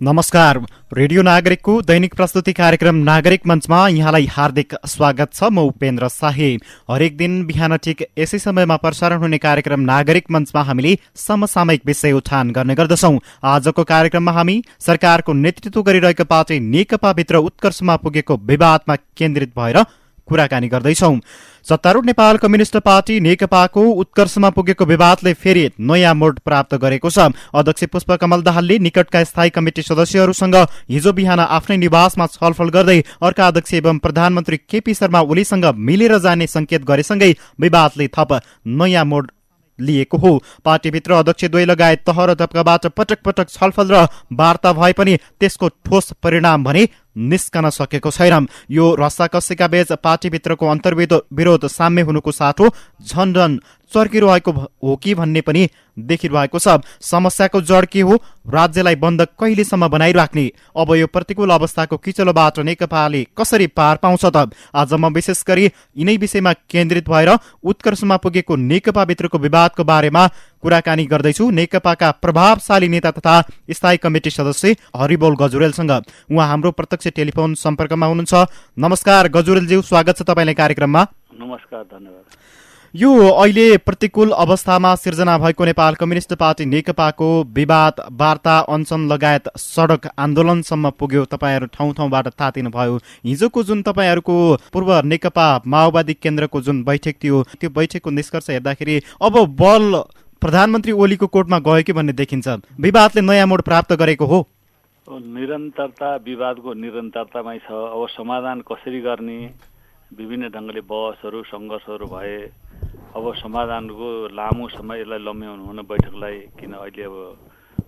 नमस्कार। रेडियो नागरिकको दैनिक प्रस्तुति कार्यक्रम नागरिक मञ्चमा यहाँलाई हार्दिक स्वागत छ। म उपेन्द्र शाही। हरेक दिन बिहान ठिक यसै समयमा प्रसारण हुने कार्यक्रम नागरिक मञ्चमा हामीले समसामयिक विषय उठान गर्ने गर्दछौं। आजको कार्यक्रममा हामी सरकारको नेतृत्व गरिरहेको पार्टी नेकपाभित्र उत्कर्षमा पुगेको विवादमा केन्द्रित भएर कुराकानी गर्दैछौं। सत्तारूढ नेपाल कम्युनिस्ट पार्टी नेकपाको उत्कर्षमा पुगेको विवादले फेरि नयाँ मोड प्राप्त गरेको छ। अध्यक्ष पुष्पकमल दाहालले निकटका स्थायी कमिटी सदस्यहरूसँग हिजो बिहान आफ्नै निवासमा छलफल गर्दै अर्का अध्यक्ष एवं प्रधानमन्त्री केपी शर्मा ओलीसँग मिलेर जाने संकेत गरेसँगै विवादले थप नयाँ मोड लिएको हो। पार्टीभित्र अध्यक्षद्वय लगायत तह र तबकाबाट पटक पटक छलफल र वार्ता भए पनि त्यसको ठोस परिणाम भने निस्कन सकेको छैन। यो रस्साकस्सीका बीच पार्टीभित्रको अन्तर्विरोध साम्य हुनुको साटो झन्झन चर्किरहेको हो कि भन्ने पनि देखिरहेको छ। समस्याको जड के हो? राज्यलाई बन्द कहिलेसम्म बनाइराख्ने? अब यो प्रतिकूल अवस्थाको किचलोबाट नेकपाले कसरी पार पाउँछ त? आज म विशेष गरी यिनै विषयमा केन्द्रित भएर उत्कर्षमा पुगेको नेकपाभित्रको विवादको बारेमा कुराकानी गर्दैछु नेकपाका प्रभावशाली नेता तथा स्थायी कमिटी सदस्य हरिबोल गजुरेलसँग। उहाँ हाम्रो प्रत्यक्ष टेलिफोन सम्पर्कमा हुनुहुन्छ। नमस्कार गजुरेलज्यू, स्वागत छ तपाईँलाई कार्यक्रममा। नमस्कार, धन्यवाद। यो अहिले प्रतिकूल अवस्थामा सिर्जना भएको नेपाल कम्युनिस्ट पार्टी नेकपाको विवाद वार्ता अनसन लगायत सडक आन्दोलनसम्म पुग्यो। तपाईँहरू ठाउँ ठाउँबाट तातिनु भयो। हिजोको जुन तपाईँहरूको पूर्व नेकपा माओवादी केन्द्रको जुन बैठक थियो, त्यो बैठकको निष्कर्ष हेर्दाखेरि अब बल प्रधानमन्त्री ओलीको कोर्टमा गयो कि भन्ने देखिन्छ। विवादले नयाँ मोड प्राप्त गरेको हो। निरन्तरता विवादको निरन्तरतामै छ। अब समाधान कसरी गर्ने, विभिन्न ढङ्गले बहसहरू सङ्घर्षहरू भए। अब समाधानको लामो समय यसलाई लम्ब्याउनु हुन बैठकलाई, किन अहिले अब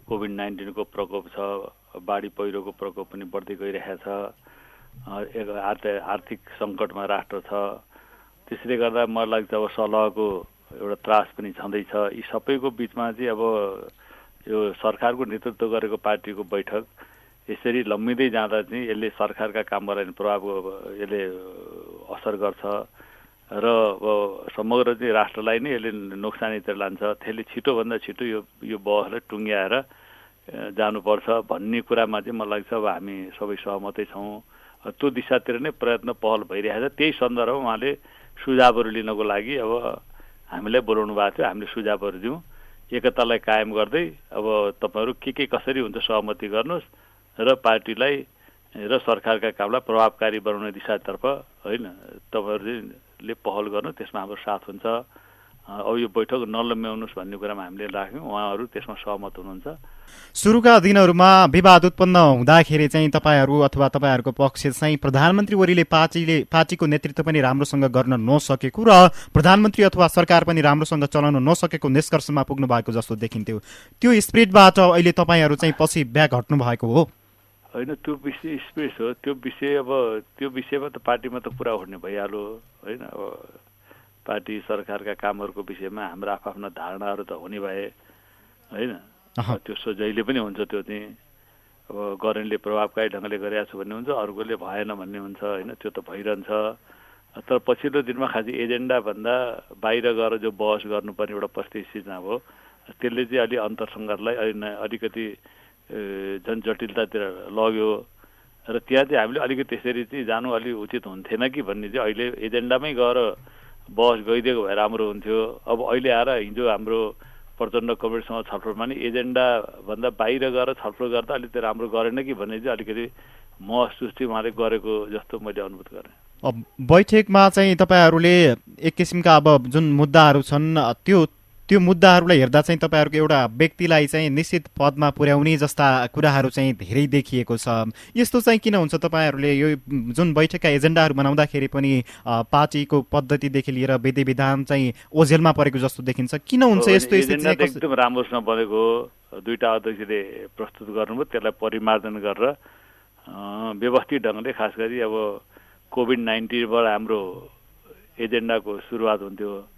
कोभिड-19 को प्रकोप छ, बाढी पहिरोको प्रकोप पनि बढ्दै गइरहेको छ, आर्थिक सङ्कटमा राष्ट्र छ। त्यसले गर्दा मलाई लाग्छ अब सलहको एउटा त्रास पनि छँदैछ। यी सबैको बिचमा चाहिँ अब यो सरकारको नेतृत्व गरेको पार्टीको बैठक यसरी लम्बिँदै जाँदा चाहिँ यसले सरकारका काममा प्रभाव यसले असर गर्छ र समग्र चाहिँ राष्ट्रलाई नै यसले नोक्सानीतिर लान्छ। त्यसले छिटोभन्दा छिटो यो बहसलाई टुङ्ग्याएर जानुपर्छ भन्ने कुरामा चाहिँ मलाई लाग्छ अब हामी सबै सहमतै छौँ। त्यो दिशातिर नै प्रयत्न पहल भइरहेको छ। त्यही सन्दर्भमा उहाँले सुझावहरू लिनको लागि अब हामीलाई बोलाउनु भएको थियो। हामीले सुझावहरू दियौँ। एकतालाई कायम गर्दै अब तपाईँहरू के कसरी हुन्छ सहमति गर्नुहोस् र पार्टीलाई र सरकारका कामलाई प्रभावकारी बनाउने दिशातर्फ होइन तपाईँहरूले पहल गर्नु, त्यसमा हाम्रो साथ हुन्छ। अब यो बैठक नलम्ब्याउनुहोस् भन्ने कुरामा हामीले राख्यौँ। उहाँहरू त्यसमा सहमत हुनुहुन्छ। सुरुका दिनहरूमा विवाद उत्पन्न हुँदाखेरि चाहिँ तपाईँहरू अथवा तपाईँहरूको पक्ष चाहिँ प्रधानमन्त्री ओलीले पार्टीको नेतृत्व पनि राम्रोसँग गर्न नसकेको र प्रधानमन्त्री अथवा सरकार पनि राम्रोसँग चलाउन नसकेको निष्कर्षमा पुग्नु भएको जस्तो देखिन्थ्यो। त्यो स्पिरिटबाट अहिले तपाईँहरू चाहिँ पछि ब्याक हट्नु भएको हो? होइन, त्यो विषय स्पेस हो। त्यो विषयमा त पार्टीमा त कुरा उठ्ने भइहाल्यो होइन। अब पार्टी सरकारका कामहरूको विषयमा हाम्रो आफ्ना धारणाहरू त हुने भए होइन। त्यो जहिले पनि हुन्छ। त्यो चाहिँ अब गर्नेले प्रभावकारी ढङ्गले गरिरहेको छु भन्ने हुन्छ, अर्कोले भएन भन्ने हुन्छ होइन। त्यो त भइरहन्छ। तर पछिल्लो दिनमा खासै एजेन्डाभन्दा बाहिर गएर जो बहस गर्नुपर्ने एउटा परिस्थिति हो, त्यसले चाहिँ अलि अन्तरसङ्घर्षलाई अलिकति झन् जटिलतातिर लग्यो र त्यहाँ चाहिँ हामीले अलिकति त्यसरी चाहिँ जानु अलि उचित हुन्थेन कि भन्ने चाहिँ अहिले एजेन्डामै गएर बहस गइदिएको भए राम्रो हुन्थ्यो। अब अहिले आएर हिजो हाम्रो प्रचण्ड कमिटीसँग छलफलमा नि एजेन्डाभन्दा बाहिर गएर छलफल गर्दा अलिकति राम्रो गरेन कि भन्ने चाहिँ अलिकति महसुस चाहिँ उहाँले गरेको जस्तो मैले अनुभूत गरेँ। बैठकमा चाहिँ तपाईँहरूले एक किसिमका अब जुन मुद्दाहरू छन् त्यो मुद्दाहरूलाई हेर्दा चाहिँ तपाईँहरूको एउटा व्यक्तिलाई चाहिँ निश्चित पदमा पुर्याउने जस्ता कुराहरू चाहिँ धेरै देखिएको छ। यस्तो चाहिँ किन हुन्छ? तपाईँहरूले यो जुन बैठकका एजेन्डाहरू बनाउँदाखेरि पनि पार्टीको पद्धतिदेखि लिएर विधि विधान चाहिँ ओझेलमा परेको जस्तो देखिन्छ। किन हुन्छ यस्तो स्थिति? एकदम राम्रोसँग बनेको दुईटा अध्यक्षले प्रस्तुत गर्नुभयो, त्यसलाई परिमार्जन गरेर व्यवस्थित ढङ्गले खास गरी अब कोभिड-19बाट हाम्रो एजेन्डाको सुरुवात हुन्थ्यो।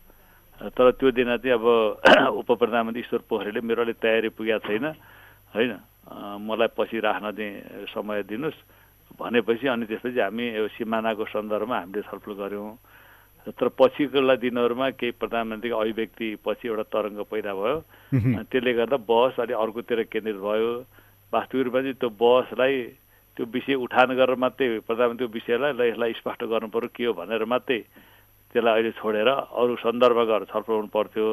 तर त्यो दिन चाहिँ अब उप प्रधानमन्त्री ईश्वर पोखरेलले मेरो अलि तयारी पुगेको छैन होइन, मलाई पछि राख्न चाहिँ समय दिनुहोस् भनेपछि अनि त्यसपछि हामी सिमानाको सन्दर्भमा हामीले छलफल गऱ्यौँ। तर पछिल्ला दिनहरूमा केही प्रधानमन्त्रीको अभिव्यक्ति पछि एउटा तरङ्ग पैदा भयो। त्यसले गर्दा बहस अलि अर्कोतिर केन्द्रित भयो। वास्तविक रूपमा चाहिँ त्यो बहसलाई त्यो विषय उठान गरेर मात्रै प्रधानमन्त्री विषयलाई ल यसलाई स्पष्ट गर्नु पर्यो के हो भनेर मात्रै त्यसलाई अहिले छोडेर अरू सन्दर्भ गरेर छलफल हुनु पर्थ्यो।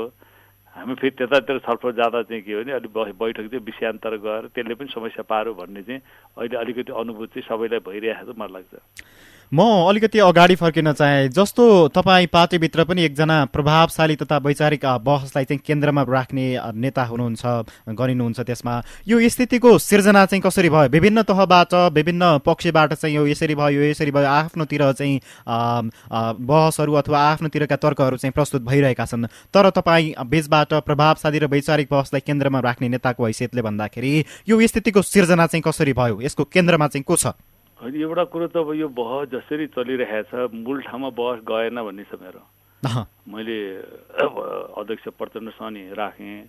हामी फेरि त्यतातिर छलफल जाँदा चाहिँ के हो भने अलिक बैठक चाहिँ विषयान्तर गएर त्यसले पनि समस्या पार्यो भन्ने चाहिँ अहिले अलिकति अनुभूति सबैलाई भइरहेको छ मलाई लाग्छ। म अलिकति अगाडि फर्किन चाहे, जस्तो तपाईँ पार्टीभित्र पनि एकजना प्रभावशाली तथा वैचारिक बहसलाई चाहिँ केन्द्रमा राख्ने नेता हुनुहुन्छ, गरिनुहुन्छ, त्यसमा यो स्थितिको सिर्जना चाहिँ कसरी भयो? विभिन्न तहबाट विभिन्न पक्षबाट चाहिँ यो यसरी भयो आफ्नोतिर चाहिँ बहसहरू अथवा आफ्नोतिरका तर्कहरू चाहिँ प्रस्तुत भइरहेका छन्, तर तपाईँ बीचबाट प्रभावशाली र वैचारिक बहसलाई केन्द्रमा राख्ने नेताको हैसियतले भन्दाखेरि यो स्थितिको सिर्जना चाहिँ कसरी भयो? यसको केन्द्रमा चाहिँ को छ? होइन, एउटा कुरो त अब यो बहस जसरी चलिरहेछ मूल ठाउँमा बहस गएन भन्ने छ मेरो। मैले अध्यक्ष प्रचण्डसँग नि राखेँ,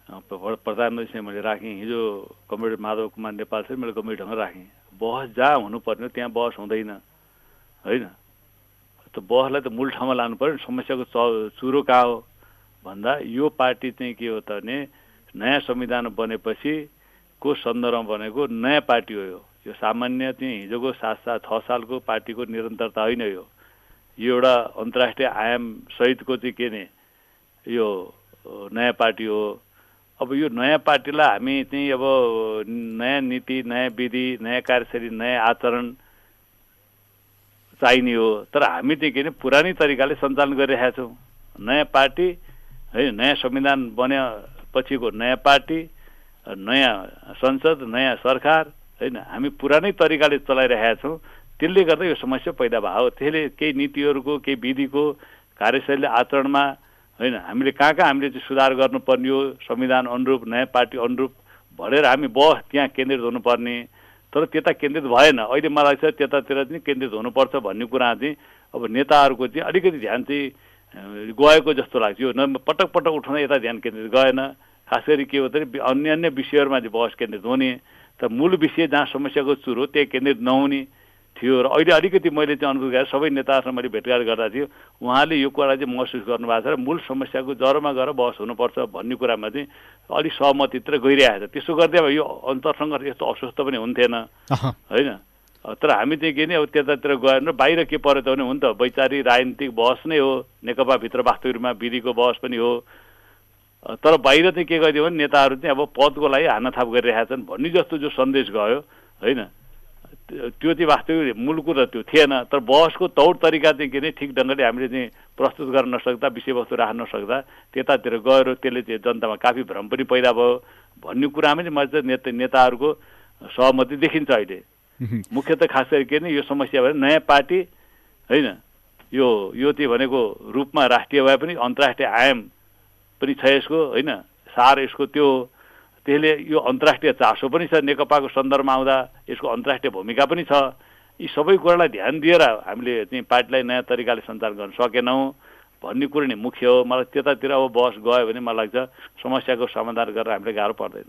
प्रधानमन्त्रीसँग मैले राखेँ, हिजो कमरेड माधव कुमार नेपाल चाहिँ मैले गम्भीर ढङ्गमा राखेँ। बहस जहाँ हुनुपर्ने त्यहाँ बहस हुँदैन होइन। त बहसलाई त मूल ठाउँमा लानु पऱ्यो। समस्याको चुरो कहाँ हो भन्दा यो पार्टी चाहिँ के हो त भने नयाँ संविधान बनेपछि को सन्दर्भमा बनेको नयाँ पार्टी हो। यो सामान्य चाहिँ हिजोको 6 सालको पार्टीको निरन्तरता होइन। यो एउटा अन्तर्राष्ट्रिय आयाम सहितको चाहिँ के ने यो नयाँ पार्टी हो। अब यो नयाँ पार्टीलाई हामी चाहिँ अब नयाँ नीति, नयाँ विधि, नयाँ कार्यशैली, नयाँ आचरण चाहिने हो। तर हामी चाहिँ के भने पुरानै तरिकाले सञ्चालन गरिरहेका छौँ। नयाँ पार्टी है, नयाँ संविधान बनेपछिको नयाँ पार्टी, नयाँ संसद, नयाँ सरकार होइन, हामी पुरानै तरिकाले चलाइरहेका छौँ। त्यसले गर्दा यो समस्या पैदा भयो। त्यसले केही नीतिहरूको, केही विधिको, कार्यशैली, आचरणमा होइन हामीले कहाँ हामीले चाहिँ सुधार गर्नुपर्ने हो, संविधान अनुरूप, नयाँ पार्टी अनुरूप भनेर हामी बहस त्यहाँ केन्द्रित हुनुपर्ने। तर त्यता केन्द्रित भएन। अहिले मलाई लाग्छ त्यतातिर चाहिँ केन्द्रित हुनुपर्छ भन्ने कुरा चाहिँ अब नेताहरूको चाहिँ अलिकति ध्यान चाहिँ गएको जस्तो लाग्छ। यो पटक पटक उठाउँदा यता ध्यान केन्द्रित गएन। खास गरी के हो त अन्य विषयहरूमा चाहिँ बहस केन्द्रित हुने, त मूल विषय जहाँ समस्याको चुर हो त्यही केन्द्रित नहुने थियो। र अहिले अलिकति मैले चाहिँ अनुभव गरेर सबै नेताहरूसँग मैले भेटघाट गर्दा थियो, उहाँले यो कुरा चाहिँ महसुस गर्नुभएको छ र मूल समस्याको जरोमा गएर बहस हुनुपर्छ भन्ने कुरामा चाहिँ अलिक सहमतितिर गइरहेको छ। त्यसो गर्दै अब यो अन्तरसङ्घर्ष यस्तो अस्वस्थ पनि हुन्थेन होइन। तर हामी चाहिँ के नि अब त्यतातिर गएन र बाहिर के पऱ्यो त भने हुन त वैचारिक राजनीतिक बहस नै हो, नेकपाभित्र वास्तविक रूपमा विधिको बहस पनि हो। तर बाहिर चाहिँ के गरिदियो भने नेताहरू चाहिँ अब पदको लागि हानाथाप गरिरहेका छन् भन्ने जस्तो जो सन्देश गयो होइन, त्यो चाहिँ वास्तविक मूल कुरा त्यो थिएन। तर बहसको तौर तरिका चाहिँ के भने ठिक ढङ्गले हामीले चाहिँ प्रस्तुत गर्न नसक्दा, विषयवस्तु राख्न नसक्दा त्यतातिर गएर त्यसले चाहिँ जनतामा काफी भ्रम पनि पैदा भयो भन्ने कुरामा चाहिँ मैले चाहिँ नेताहरूको सहमति देखिन्छ अहिले। मुख्यतः खास गरी के भने यो समस्या भयो नयाँ पार्टी होइन, यो चाहिँ भनेको रूपमा राष्ट्रिय भए पनि अन्तर्राष्ट्रिय आयाम पनि छ यसको होइन, सार यसको त्यो त्यसले यो अन्तर्राष्ट्रिय चासो पनि छ। नेकपाको सन्दर्भमा आउँदा यसको अन्तर्राष्ट्रिय भूमिका पनि छ। यी सबै कुरालाई ध्यान दिएर हामीले चाहिँ पार्टीलाई नयाँ तरिकाले सञ्चालन गर्न सकेनौँ भन्ने कुरो नै मुख्य हो। मलाई त्यतातिर अब बहस गयो भने मलाई लाग्छ समस्याको समाधान गरेर हामीले गाह्रो पर्दैन।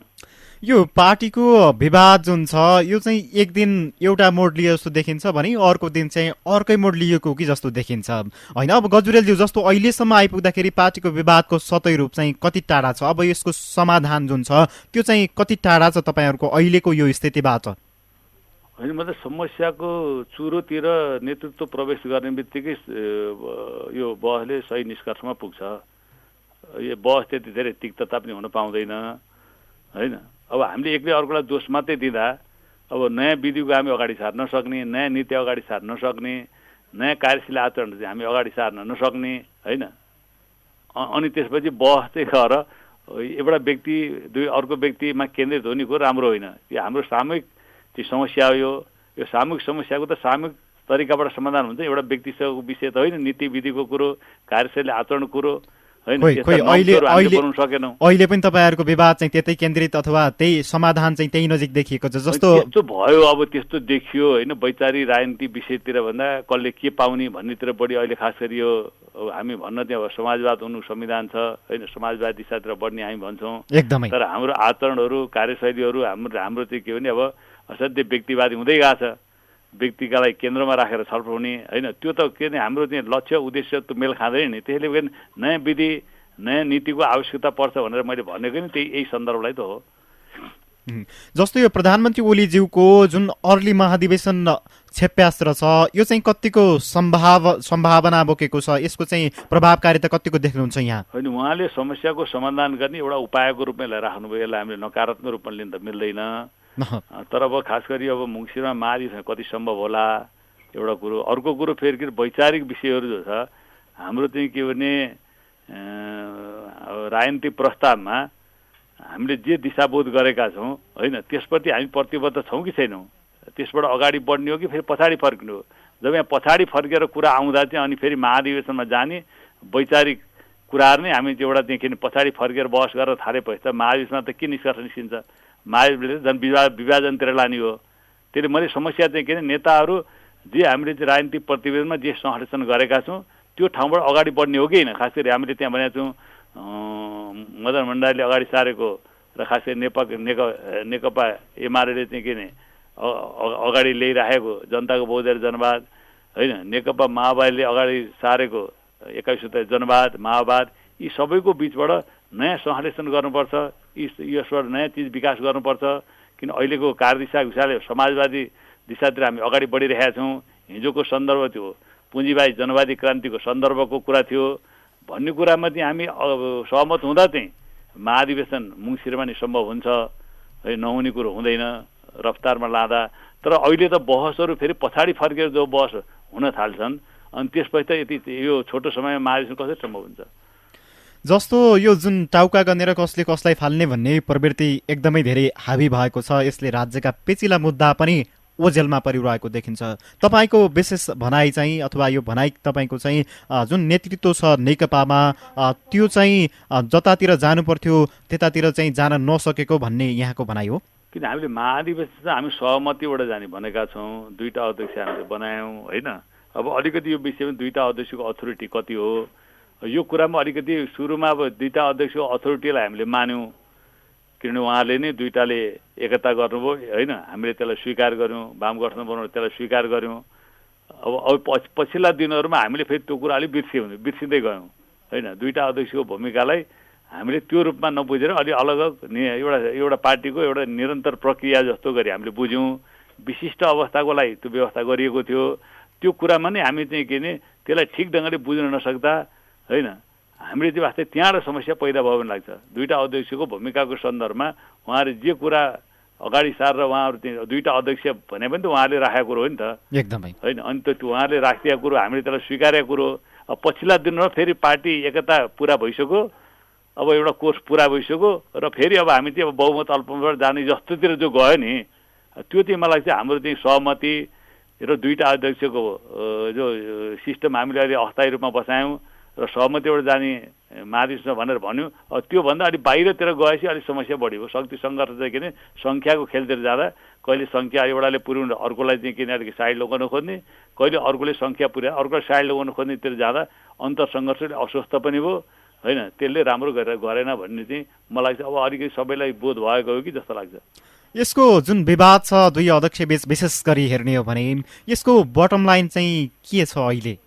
यो पार्टीको विवाद जुन छ यो चाहिँ एक दिन एउटा मोड लियो जस्तो देखिन्छ भने अर्को दिन चाहिँ अर्कै मोड लिएको कि जस्तो देखिन्छ होइन। अब गजुरेलज्यू जस्तो अहिलेसम्म आइपुग्दाखेरि पार्टीको विवादको सतै रूप चाहिँ कति टाढा छ? अब यसको समाधान जुन छ त्यो चाहिँ कति टाढा छ तपाईँहरूको अहिलेको यो स्थितिबाट? होइन, मतलब समस्याको चुरोतिर नेतृत्व प्रवेश गर्ने बित्तिकै यो बहसले सही निष्कर्षमा पुग्छ। यो बहस त्यति धेरै तिक्तता पनि हुन पाउँदैन होइन। अब हामीले एक्लै अर्कोलाई दोष मात्रै दिँदा अब नयाँ विधिको हामी अगाडि सार्न नसक्ने, नयाँ नीति अगाडि सार्न नसक्ने, नयाँ कार्यशील आचरण चाहिँ हामी अगाडि सार्न नसक्ने होइन। अनि त्यसपछि बहस चाहिँ गएर एउटा व्यक्ति अर्को व्यक्तिमा केन्द्रित हुने कुरो राम्रो होइन। यो हाम्रो सामूहिक चाहिँ समस्या हो। यो सामूहिक समस्याको त सामूहिक तरिकाबाट समाधान हुन्छ। एउटा व्यक्तिको विषय त होइन, नीति विधिको कुरो, कार्यशैली आचरणको कुरो होइन। अहिले पनि तपाईँहरूको विवाद चाहिँ त्यतै केन्द्रित अथवा त्यही समाधान चाहिँ त्यही नजिक देखिएको छ जस्तो त्यस्तो भयो। अब त्यस्तो देखियो होइन। वैचारिक राजनीति विषयतिर भन्दा कसले के पाउने भन्नेतिर बढी अहिले खास गरी यो हामी भन्न चाहिँ अब समाजवाद हुनु संविधान छ होइन, समाजवाद दिशातिर बढ्ने हामी भन्छौँ एकदमै। तर हाम्रो आचरणहरू, कार्यशैलीहरू हाम्रो चाहिँ के भने अब असाध्यै व्यक्तिवादी हुँदै गएको छ। व्यक्तिकालाई केन्द्रमा राखेर छलफल हुने होइन, त्यो त के भने हाम्रो चाहिँ लक्ष्य उद्देश्य त मेल खाँदैन नि। त्यसले पनि नयाँ विधि, नयाँ नीतिको आवश्यकता पर्छ भनेर मैले भनेको नि त्यही यही सन्दर्भलाई त हो। जस्तो यो प्रधानमन्त्री ओलीज्यूको जुन अर्ली महाधिवेशन छेप्यास्त्र छ यो चाहिँ कतिको सम्भावना बोकेको छ, यसको चाहिँ प्रभावकारिता कतिको देख्नुहुन्छ यहाँ? होइन, उहाँले समस्याको समाधान गर्ने एउटा उपायको रूपमा लिएर राख्नुभयो, यसलाई हामीले नकारात्मक रूपमा लिन त मिल्दैन। तर अब खास गरी अब मुङ्सिरमा महाधिवेशन कति सम्भव होला एउटा कुरो। अर्को कुरो फेरि वैचारिक विषयहरू जो छ हाम्रो चाहिँ के भने राजनीतिक प्रस्तावमा हामीले जे दिशाबोध गरेका छौँ होइन, त्यसप्रति हामी प्रतिबद्ध छौँ कि छैनौँ, त्यसबाट अगाडि बढ्ने हो कि फेरि पछाडि फर्किनु हो। जब यहाँ पछाडि फर्केर कुरा आउँदा चाहिँ अनि फेरि महाधिवेशनमा जाने वैचारिक कुराहरू नै हामी एउटा देखि पछाडि फर्केर बहस गरेर थालेपछि त महाधिवेशनमा त के निष्कर्ष निस्किन्छ? महाधिवेशनले झन् विभाजनतिर लाने हो। त्यसले मैले समस्या चाहिँ के अरे नेताहरू जे हामीले चाहिँ राजनीतिक प्रतिवेदनमा जे संश्लेषण गरेका छौँ त्यो ठाउँबाट अगाडि बढ्ने हो कि होइन। खास गरी हामीले त्यहाँ भनेका छौँ मदन भण्डारीले अगाडि सारेको र खास गरी नेकपा एमाले चाहिँ के भने अगाडि ल्याइराखेको जनताको बहुदलीय जनवाद होइन, नेकपा माओवादीले अगाडि सारेको 21 सूत्री जनवाद माओवाद, यी सबैको बिचबाट नयाँ संश्लेषण गर्नुपर्छ, यसबाट नयाँ चिज विकास गर्नुपर्छ। किन अहिलेको कार्यदिशा हिसाबले समाजवादी दिशातिर हामी अगाडि बढिरहेका छौँ। हिजोको सन्दर्भ थियो पुँजीवादी जनवादी क्रान्तिको सन्दर्भको कुरा थियो भन्ने कुरामा चाहिँ हामी सहमत हुँदा चाहिँ महाधिवेशन मुङ्सिरमा नै सम्भव हुन्छ है, नहुने कुरो हुँदैन रफ्तारमा लाँदा। तर अहिले त बहसहरू फेरि पछाडि फर्केर जो बहस हुन थाल्छन् अनि त्यसपछि त यति यो छोटो समयमा महाधिवेशन कसरी सम्भव हुन्छ? जस्तो यो जुन टाउका गनेर कसले कसलाई फाल्ने भन्ने प्रवृत्ति एकदमै धेरै हावी भएको छ, यसले राज्यका पेचिला मुद्दा पनि ओझेलमा परिरहेको देखिन्छ। तपाईँको विशेष भनाइ चाहिँ अथवा यो भनाइ तपाईँको चाहिँ जुन नेतृत्व छ नेकपामा त्यो चाहिँ जतातिर जानु पर्थ्यो त्यतातिर चाहिँ जान नसकेको भन्ने यहाँको भनाइ हो? किन हामीले महाधिवेशन चाहिँ हामी सहमतिबाट जाने भनेका छौँ, दुईवटा अध्यक्ष हामीले बनायौँ होइन। अब अलिकति यो विषयमा दुईवटा अध्यक्षको अथोरिटी कति हो यो कुरामा अलिकति सुरुमा अब दुईवटा अध्यक्षको अथोरिटीलाई हामीले मान्यौँ, किनभने उहाँले नै दुईवटाले एकता गर्नुभयो होइन, हामीले त्यसलाई स्वीकार गऱ्यौँ, वाम गठबन्धन बनाउनु त्यसलाई स्वीकार गऱ्यौँ। अब पछिल्ला दिनहरूमा हामीले फेरि त्यो कुरा अलिक बिर्सिँदै गयौँ होइन। दुईवटा अध्यक्षको भूमिकालाई हामीले त्यो रूपमा नबुझेर अलि अलग एउटा पार्टीको एउटा निरन्तर प्रक्रिया जस्तो गरी हामीले बुझ्यौँ। विशिष्ट अवस्थाको लागि त्यो व्यवस्था गरिएको थियो, त्यो कुरामा नै हामी चाहिँ के भने त्यसलाई ठिक ढङ्गले बुझ्न नसक्दा होइन हामीले चाहिँ वास्तै त्यहाँबाट समस्या पैदा भयो भने लाग्छ। दुईवटा अध्यक्षको भूमिकाको सन्दर्भमा उहाँले जे कुरा अगाडि सारेर उहाँहरू चाहिँ दुईवटा अध्यक्ष भने पनि त उहाँले राखेको कुरो हो नि त एकदमै होइन। अनि त त्यो उहाँले राखिदिएको कुरो हामीले त्यसलाई स्वीकारेको कुरो। अब पछिल्ला दिनमा फेरि पार्टी एकता पुरा भइसक्यो, अब एउटा कोर्स पुरा भइसक्यो र फेरि अब हामी चाहिँ अब बहुमत अल्पमतबाट जाने जस्तोतिर जो गयो नि त्यो चाहिँ मलाई चाहिँ हाम्रो चाहिँ सहमति र दुईवटा अध्यक्षको जो सिस्टम हामीले अहिले अस्थायी रूपमा बसायौँ र सहमतिबाट जाने महाधिवेशन भनेर भन्यो। त्योभन्दा अलिक बाहिरतिर गएपछि अलिक समस्या बढी भयो। शक्ति सङ्घर्ष चाहिँ के भने सङ्ख्याको खेलतिर जाँदा कहिले सङ्ख्या एउटाले पुर्याउनु अर्कोलाई चाहिँ किन अलिक साइड लगाउन खोज्ने, कहिले अर्कोले सङ्ख्या पुर्याए अर्कोलाई साइड लगाउन खोज्नेतिर जाँदा अन्तर सङ्घर्षले अस्वस्थ पनि भयो होइन। त्यसले राम्रो गरेन भन्ने चाहिँ मलाई चाहिँ अब अलिकति सबैलाई बोध भएको हो कि जस्तो लाग्छ। यसको जुन विवाद छ दुई अध्यक्ष बीच विशेष गरी हेर्ने हो भने यसको बटम लाइन चाहिँ के छ अहिले?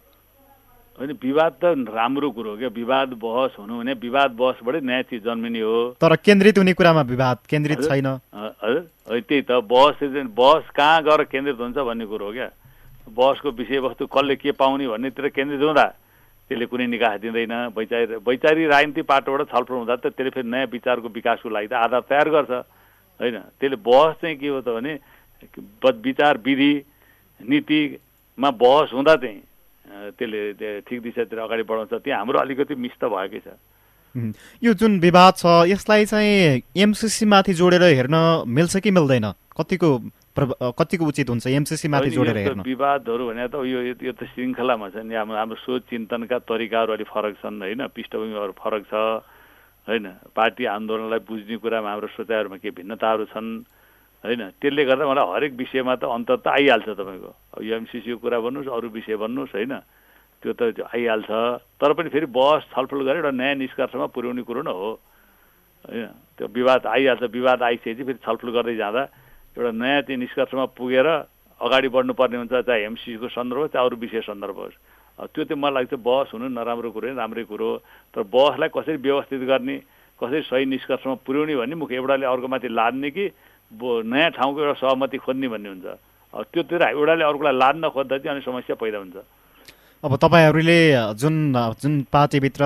होइन, विवाद त राम्रो कुरो हो क्या, विवाद बहस हुनु भने विवाद बहसबाटै नयाँ चिज जन्मिने हो। तर केन्द्रित हुने कुरामा विवाद केन्द्रित छैन। हजुर त्यही त बहस कहाँ गएर केन्द्रित हुन्छ भन्ने कुरो हो क्या। बहसको विषयवस्तु कसले के पाउने भन्नेतिर केन्द्रित हुँदा त्यसले कुनै निकास दिँदैन। वैचारिक राजनीति पाटोबाट छलफल हुँदा त त्यसले फेरि नयाँ विचारको विकासको लागि त आधार तयार गर्छ होइन। त्यसले बहस चाहिँ के हो त भने विचार विधि नीतिमा बहस हुँदा चाहिँ त्यसले ठिक दिशातिर अगाडि बढाउँछ। त्यहाँ हाम्रो अलिकति मिस त भएकै छ। यो जुन विवाद छ यसलाई चाहिँ एमसीसी माथि जोडेर हेर्न मिल्छ कि मिल्दैन? कतिको उचित हुन्छ एमसीसी माथि जोडेर हेर्न? विवादहरू भने त यो त श्रृङ्खलामा छ नि। हाम्रो सोच चिन्तनका तरिकाहरू अलिक फरक छन् होइन, पृष्ठभूमिहरू फरक छ होइन। पार्टी आन्दोलनलाई बुझ्ने कुरामा हाम्रो सोचाइहरूमा केही भिन्नताहरू छन् होइन। त्यसले गर्दा मलाई हरेक विषयमा त अन्तर त आइहाल्छ। तपाईँको अब यो एमसीसीको कुरा भन्नुहोस् अरू विषय भन्नुहोस् होइन, त्यो त आइहाल्छ। तर पनि फेरि बहस छलफल गरेर एउटा नयाँ निष्कर्षमा पुर्याउने कुरो न हो होइन। त्यो विवाद आइहाल्छ, विवाद आइसकेपछि फेरि छलफल गर्दै जाँदा एउटा नयाँ चाहिँ निष्कर्षमा पुगेर अगाडि बढ्नुपर्ने हुन्छ, चाहे एमसीसीको सन्दर्भ चाहे अरू विषय सन्दर्भ होस्। त्यो चाहिँ मलाई लाग्छ बहस हुनु नराम्रो कुरो राम्रै कुरो। तर बहसलाई कसरी व्यवस्थित गर्ने, कसरी सही निष्कर्षमा पुर्याउने भन्ने मुख्य एउटाले अर्कोमाथि लाद्ने कि नयाँ ठाउँको एउटा सहमति खोज्ने भन्ने हुन्छ। त्योतिर एउटाले अर्कोलाई लाद्न खोज्दा चाहिँ अनि समस्या पैदा हुन्छ। अब तपाईँहरूले जुन पार्टीभित्र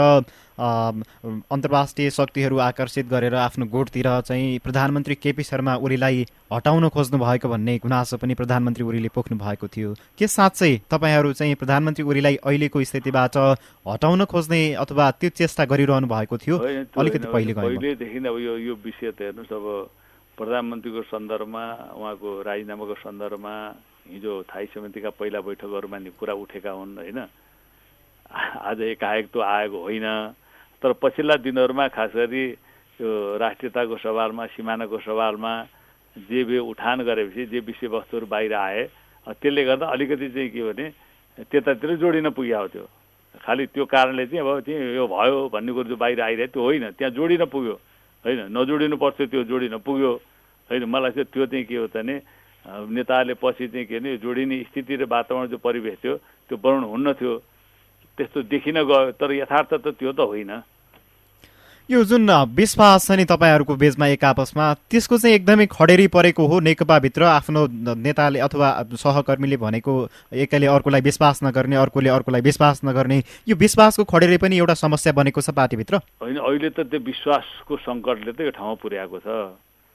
अन्तर्राष्ट्रिय शक्तिहरू आकर्षित गरेर आफ्नो गुटतिर चाहिँ प्रधानमन्त्री केपी शर्मा ओलीलाई हटाउन खोज्नु भएको भन्ने गुनासो पनि प्रधानमन्त्री ओलीले पोख्नु भएको थियो। के साँच्चै तपाईँहरू चाहिँ प्रधानमन्त्री ओलीलाई अहिलेको स्थितिबाट हटाउन खोज्ने अथवा त्यो चेष्टा गरिरहनु भएको थियो? अलिकति पहिलेदेखि अब यो विषय त हेर्नुहोस्, अब प्रधानमन्त्रीको सन्दर्भमा उहाँको राजीनामाको सन्दर्भमा हिजो स्थायी समितिका पहिला बैठकहरूमा नि कुरा उठेका हुन् होइन। आज एकाएक त आएको होइन, तर पछिल्ला दिनहरूमा खास गरी यो राष्ट्रियताको सवालमा सिमानाको सवालमा जे उठान गरेपछि जे विषयवस्तुहरू बाहिर आए त्यसले गर्दा अलिकति चाहिँ के भने त्यतातिर जोडिन पुग्यो थियो। खालि त्यो कारणले चाहिँ अब चाहिँ यो भयो भन्ने कुरो जो बाहिर आइरह्यो त्यो होइन, त्यहाँ जोडिन पुग्यो होइन। नजोडिनु पर्थ्यो त्यो जोडिन पुग्यो होइन। मलाई चाहिँ त्यो चाहिँ के हो त भने नेताहरूले पछि चाहिँ के भने जोडिने स्थिति र वातावरण जो परिवेश थियो त्यो बनाउनु हुन्न थियो, त्यस्तो देखिन गयो। तर यथार्थ त त्यो त होइन। यो जुन विश्वास छ नि तपाईँहरूको बीचमा एक आपसमा, त्यसको चाहिँ एकदमै खडेरी परेको हो नेकपाभित्र। आफ्नो नेताले अथवा सहकर्मीले भनेको एकैले अर्कोलाई विश्वास नगर्ने, अर्कोले अर्कोलाई विश्वास नगर्ने, यो विश्वासको खडेरी पनि एउटा समस्या बनेको छ पार्टीभित्र होइन। अहिले त त्यो विश्वासको सङ्कटले त यो ठाउँमा पुर्याएको छ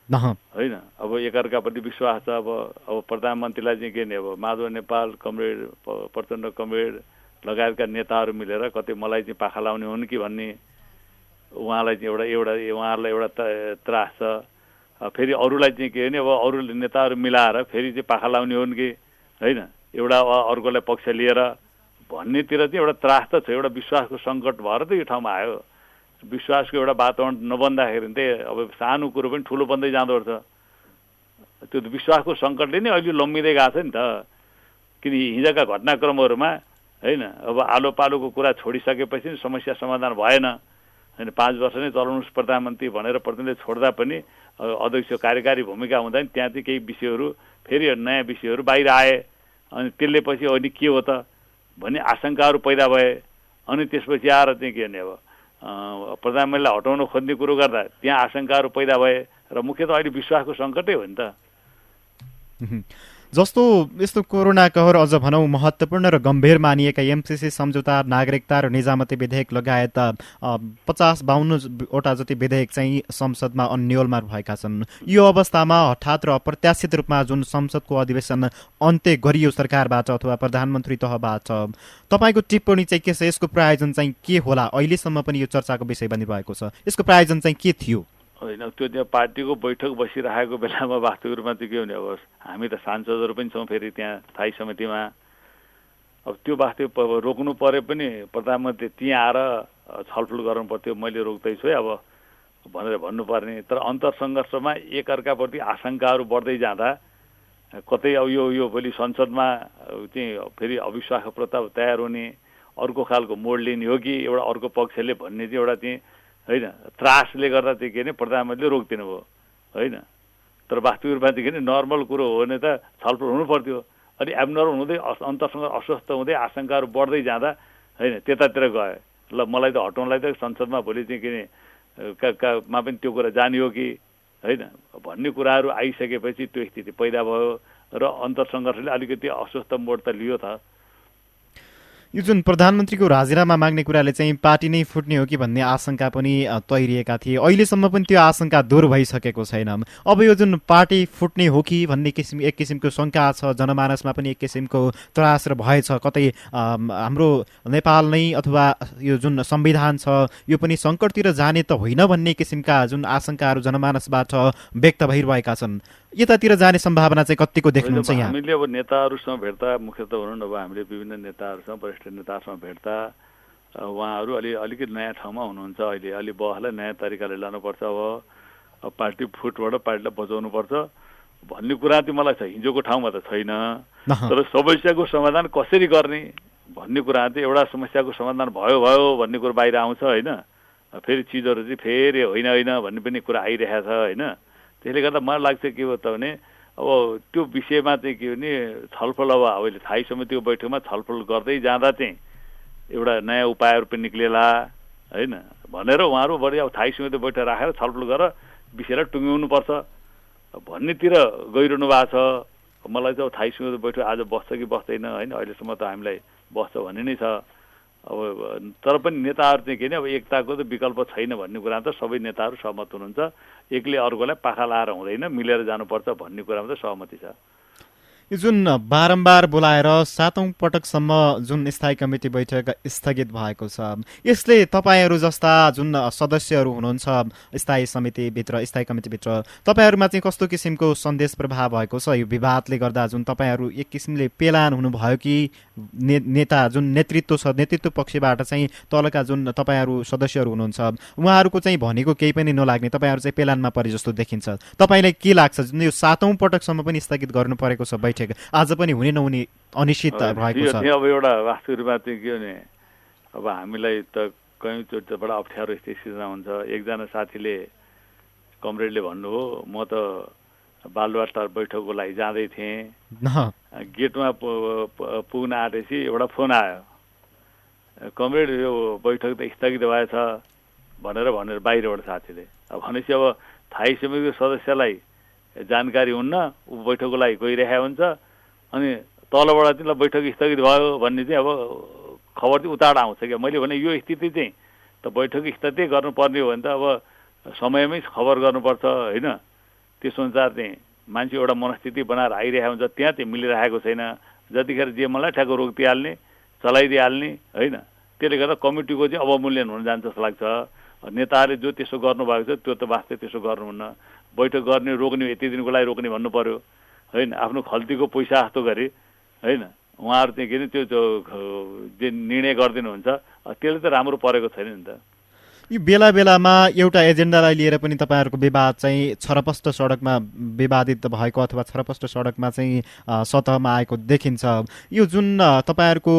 होइन। अब एकअर्काप्रति विश्वास छ। अब प्रधानमन्त्रीलाई चाहिँ के नि अब माधव नेपाल कमरेड, प्रचण्ड कमरेड लगायतका नेताहरू मिलेर कतै मलाई चाहिँ पाखा लाउने हुन् कि भन्ने उहाँलाई चाहिँ उहाँहरूलाई एउटा त्रास छ। फेरि अरूलाई चाहिँ के भने अब अरू नेताहरू मिलाएर फेरि चाहिँ पाखा लाउने हुन् कि होइन, एउटा अर्कोलाई पक्ष लिएर भन्नेतिर चाहिँ एउटा त्रास त छ। एउटा विश्वासको सङ्कट भएर त यो ठाउँमा आयो। विश्वासको एउटा वातावरण नबन्दाखेरि चाहिँ अब सानो कुरो पनि ठुलो बन्दै जाँदो रहेछ। त्यो विश्वासको सङ्कटले नै अहिले लम्बिँदै गएको छ नि त। किन हिजोका घटनाक्रमहरूमा होइन, अब आलो पालोको कुरा छोडिसकेपछि समस्या समाधान भएन होइन। 5 वर्ष नै चलाउनुहोस् प्रधानमन्त्री भनेर प्रधानले छोड्दा पनि अध्यक्ष कार्यकारी भूमिका हुँदा नि त्यहाँ चाहिँ केही विषयहरू फेरि नयाँ विषयहरू बाहिर आए। अनि त्यसले पछि अनि के हो त भन्ने आशंकाहरू पैदा भए। अनि त्यसपछि आएर चाहिँ के भने अब प्रधानमन्त्रीलाई हटाउन खोज्ने कुरो गर्दा त्यहाँ आशंकाहरू पैदा भए र मुख्यतः अहिले विश्वासको सङ्कटै हो नि त। जस्तो यस्तो कोरोना कहर अझ भनौँ महत्त्वपूर्ण र गम्भीर मानिएका एमसिसी सम्झौता, नागरिकता र निजामती विधेयक लगायत 50-52वटा जति विधेयक चाहिँ संसदमा अन्यलमा भएका छन्। यो अवस्थामा हठात र अप्रत्याशित रूपमा जुन संसदको अधिवेशन अन्त्य गरियो सरकारबाट अथवा प्रधानमन्त्री तहबाट, तपाईँको टिप्पणी चाहिँ के छ? यसको प्रायोजन चाहिँ के होला? अहिलेसम्म पनि यो चर्चाको विषय बनिरहेको छ। यसको प्रायोजन चाहिँ के थियो? होइन, त्यो त्यहाँ पार्टीको बैठक बसिरहेको बेलामा वास्तविक रूपमा चाहिँ के हुने अब हामी त सांसदहरू पनि छौँ फेरि त्यहाँ स्थायी समितिमा। अब त्यो वास्तविक रोक्नु परे पनि प्रधानमन्त्री त्यहाँ आएर छलफल गर्नु पर्थ्यो। मैले रोक्दैछु है अब भनेर भन्नुपर्ने। तर अन्तरसङ्घर्षमा एकअर्काप्रति आशंकाहरू बढ्दै जाँदा कतै अब यो भोलि संसदमा चाहिँ फेरि अविश्वासको प्रस्ताव तयार हुने, अर्को खालको मोड लिने हो कि एउटा अर्को पक्षले भन्ने चाहिँ एउटा चाहिँ होइन त्रासले गर्दा चाहिँ के भने प्रधानमन्त्रीले रोकिदिनु भयो होइन। तर वास्तविक रूपमा चाहिँ के भने नर्मल कुरो हो भने त छलफल हुनु पर्थ्यो। अनि एबनर्मल हुँदै अन्तरसँग अस्वस्थ हुँदै आशंकाहरू बढ्दै जाँदा होइन त्यतातिर गए। ल मलाई त हटाउनलाई त संसदमा भोलि चाहिँ के भने मा पनि त्यो कुरा जाने हो कि होइन भन्ने कुराहरू आइसकेपछि त्यो स्थिति पैदा भयो र अन्तरसङ्घर्षले अलिकति अस्वस्थ मोड त लियो त। यो जुन प्रधानमन्त्रीको राजीनामा माग्ने कुराले चाहिँ पार्टी नै फुट्ने हो कि भन्ने आशंका पनि तैरिएका थिए। अहिलेसम्म पनि त्यो आशंका दूर भइसकेको छैन। अब यो जुन पार्टी फुट्ने हो कि भन्ने एक किसिमको शङ्का छ, जनमानसमा पनि एक किसिमको त्रास र भय छ। कतै हाम्रो नेपाल नै अथवा यो जुन संविधान छ यो पनि सङ्कटतिर जाने त होइन भन्ने किसिमका जुन आशंकाहरू जनमानसबाट व्यक्त भइरहेका छन्। यतातिर जाने सम्भावना चाहिँ कतिको देख्नुहुन्छ यहाँ? हामीले अब नेताहरूसँग भेट्दा मुख्यतः भनौँ अब हामीले विभिन्न नेताहरूसँग वरिष्ठ नेताहरूसँग भेट्दा उहाँहरू अलिकति नयाँ ठाउँमा हुनुहुन्छ। अहिले अलि बहसलाई नयाँ तरिकाले लानुपर्छ। अब पार्टी फुटबाट पार्टीलाई बचाउनुपर्छ भन्ने कुरा चाहिँ मलाई छ। हिजोको ठाउँमा त छैन। तर समस्याको समाधान कसरी गर्ने भन्ने कुरा चाहिँ एउटा समस्याको समाधान भयो भन्ने कुरो बाहिर आउँछ होइन। फेरि चिजहरू चाहिँ फेरि होइन भन्ने पनि कुरा आइरहेको छ होइन। त्यसले गर्दा मलाई लाग्छ के हो त भने अब त्यो विषयमा चाहिँ के भने छलफल अब अहिले स्थायी समितिको बैठकमा छलफल गर्दै जाँदा चाहिँ एउटा नयाँ उपायहरू पनि निक्लेला होइन। भनेर उहाँहरू बढी अब थाई समिति बैठक राखेर छलफल गरेर विषयलाई टुङ्ग्याउनुपर्छ भन्नेतिर गइरहनु भएको छ। मलाई चाहिँ अब थाई समिति बैठक आज बस्छ कि बस्दैन होइन, अहिलेसम्म त हामीलाई बस्छ भन्ने नै छ। अब तर पनि नेताहरू चाहिँ के अरे अब एकताको त विकल्प छैन भन्ने कुरा त सबै नेताहरू सहमत हुनुहुन्छ। एकले अर्कोलाई पाखा लाएर हुँदैन, मिलेर जानुपर्छ भन्ने कुरामा त सहमति छ। यो जुन बारम्बार बोलाएर 7औं पटकसम्म जुन स्थायी कमिटी बैठक स्थगित भएको छ, यसले तपाईँहरू जस्ता जुन सदस्यहरू हुनुहुन्छ स्थायी कमिटीभित्र तपाईँहरूमा चाहिँ कस्तो किसिमको सन्देश प्रभाव भएको छ? यो विवादले गर्दा जुन तपाईँहरू एक किसिमले पेलान हुनुभयो कि नेता जुन नेतृत्व छ, नेतृत्व पक्षबाट चाहिँ तलका जुन तपाईँहरू सदस्यहरू हुनुहुन्छ उहाँहरूको चाहिँ भनेको केही पनि नलाग्ने, तपाईँहरू चाहिँ पेलानमा परे जस्तो देखिन्छ। तपाईँलाई के लाग्छ जुन यो 7औं पटकसम्म पनि स्थगित गर्नु परेको छ बैठक, आज पनि हुने नहुने अनिश्चित भएको छ? अब एउटा वास्तविक रूपमा चाहिँ के भने अब हामीलाई त कहीँचोटि बडा अप्ठ्यारो स्थितिमा हुन्छ। एकजना साथीले कमरेडले भन्नुभयो म त बालुवाटार बैठकको लागि जाँदै थिएँ, गेटमा पुग्न आँटेपछि एउटा फोन आयो, कमरेड यो बैठक त स्थगित भएछ भनेर बाहिरबाट साथीले। अब भनेपछि अब थाई समितिको सदस्यलाई जानकारी हुन्न, ऊ बैठकको लागि गइरहेको हुन्छ, अनि तलबाट चाहिँ ल बैठक स्थगित भयो भन्ने चाहिँ अब खबर चाहिँ उताड आउँछ क्या। मैले भने यो स्थिति चाहिँ त बैठक स्थगित गर्नुपर्ने हो भने त अब समयमै खबर गर्नुपर्छ होइन। त्यसो अनुसार चाहिँ मान्छे एउटा मनस्थिति बनाएर आइरहेको हुन्छ, त्यहाँ चाहिँ मिलिरहेको छैन। जतिखेर जे मलाई ठ्याक्क रोकिदिइहाल्ने, चलाइदिइहाल्ने होइन। त्यसले गर्दा कमिटीको चाहिँ अवमूल्यन हुन जान्छ जस्तो लाग्छ। नेताहरूले जो त्यसो गर्नुभएको छ त्यो त वास्तव त्यसो गर्नुहुन्न। बैठक गर्ने रोक्ने यति दिनको लागि रोक्ने भन्नु पर्यो होइन, आफ्नो खल्तीको पैसा जस्तो गरे होइन। उहाँहरू चाहिँ के अरे त्यो जे निर्णय गरिदिनुहुन्छ त्यसले त राम्रो परेको छैन नि त। यो बेला बेलामा एउटा एजेन्डालाई लिएर पनि तपाईँहरूको विवाद चाहिँ छरपष्ट सडकमा विवादित भएको अथवा छरपष्ट सडकमा चाहिँ सतहमा आएको देखिन्छ। यो जुन तपाईँहरूको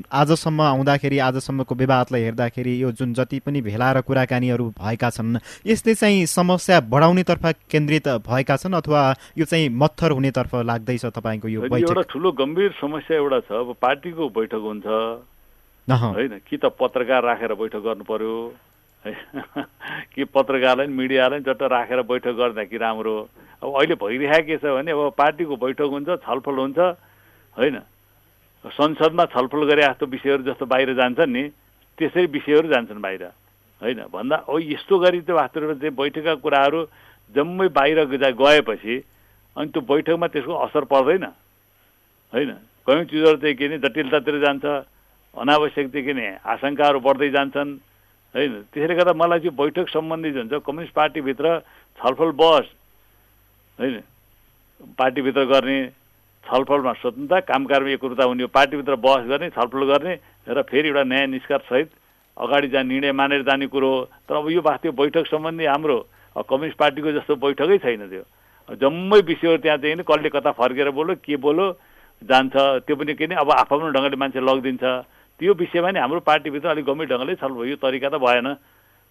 आजसम्म आउँदाखेरि आजसम्मको विवादलाई हेर्दाखेरि यो जुन जति पनि भेला र कुराकानीहरू भएका छन् यसले चाहिँ समस्या बढाउनेतर्फ केन्द्रित भएका छन् अथवा यो चाहिँ मत्थर हुनेतर्फ लाग्दैछ तपाईँको यो बैठक? एउटा ठुलो गम्भीर समस्या एउटा छ। अब पार्टीको बैठक हुन्छ होइन, कि त पत्रकार राखेर बैठक गर्नु पर्यो कि पत्रकारलाई मिडियालाई चट्ट राखेर बैठक गर्दा कि राम्रो। अब अहिले भइरहेको के छ भने अब पार्टीको बैठक हुन्छ, छलफल हुन्छ होइन, संसदमा छलफल गरे जस्तो विषयहरू जस्तो बाहिर जान्छन् नि त्यसरी विषयहरू जान्छन् बाहिर होइन। भन्दा अब यस्तो गरी चाहिँ वास्तवमा चाहिँ बैठकका कुराहरू जम्मै बाहिर गएपछि अनि त्यो बैठकमा त्यसको असर पर्दैन होइन। कयौँ चिजहरू चाहिँ के भने जटिलतातिर जान्छ, अनावश्यक चाहिँ के भने आशंकाहरू बढ्दै जान्छन् होइन। त्यसले गर्दा मलाई चाहिँ बैठक सम्बन्धी जुन छ कम्युनिस्ट पार्टीभित्र छलफल बहस होइन, पार्टीभित्र गर्ने छलफलमा स्वतन्त्रता कामकाजमा एकरूपता हुने, पार्टीभित्र बहस गर्ने छलफल गर्ने र फेरि एउटा नयाँ निष्कर्षसहित अगाडि जाने निर्णय मानेर जाने कुरो हो। तर अब यो वास्तविक बैठक सम्बन्धी हाम्रो कम्युनिस्ट पार्टीको जस्तो बैठकै छैन। त्यो जम्मै विषयहरू त्यहाँ चाहिँ कसले कता फर्केर बोल्यो के बोल्यो जान्छ, त्यो पनि के अब आफ्नो ढङ्गले मान्छे लगिदिन्छ। त्यो विषयमा नि हाम्रो पार्टीभित्र अलिक गम्भीर ढङ्गले छलफल, यो तरिका त भएन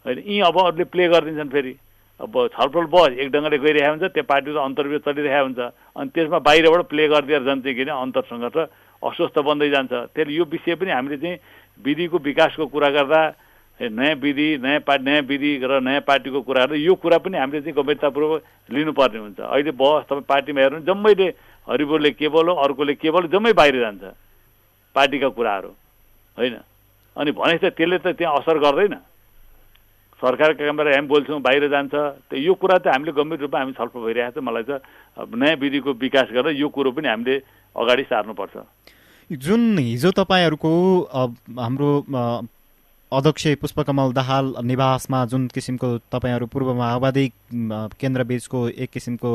होइन। यी अब अरूले प्ले गरिदिन्छन्, फेरि अब छलफल बस एक ढङ्गले गइरहेको हुन्छ, त्यो पार्टीको अन्तर्विरोध चलिरहेको हुन्छ, अनि त्यसमा बाहिरबाट प्ले गरिदिएर जान्छ कि अन्तर सङ्घर्ष अस्वस्थ बन्दै जान्छ। त्यसले यो विषय पनि हामीले चाहिँ विधिको विकासको कुरा गर्दा नयाँ विधि नयाँ विधि र नयाँ पार्टीको कुरा गर्दा यो कुरा पनि हामीले चाहिँ गम्भीरतापूर्वक लिनुपर्ने हुन्छ। अहिले बस तपाईँ पार्टीमा हेर्नु जम्मैले हरिबोलले के बोल्यो अर्कोले के बोल्यो जम्मै बाहिर जान्छ पार्टीका कुराहरू होइन। अनि भनेपछि त त्यसले त त्यहाँ असर गर्दैन, सरकारका कामबाट हामी बोल्छौँ बाहिर जान्छ। त यो कुरा त हामीले गम्भीर रूपमा हामी छलफल भइरहेको छ। मलाई चाहिँ नयाँ विधिको विकास गरेर यो कुरो पनि हामीले अगाडि सार्नुपर्छ। जुन हिजो तपाईँहरूको हाम्रो अध्यक्ष पुष्पकमल दाहाल निवासमा जुन किसिमको तपाईँहरू पूर्व माओवादी केन्द्रबीचको एक किसिमको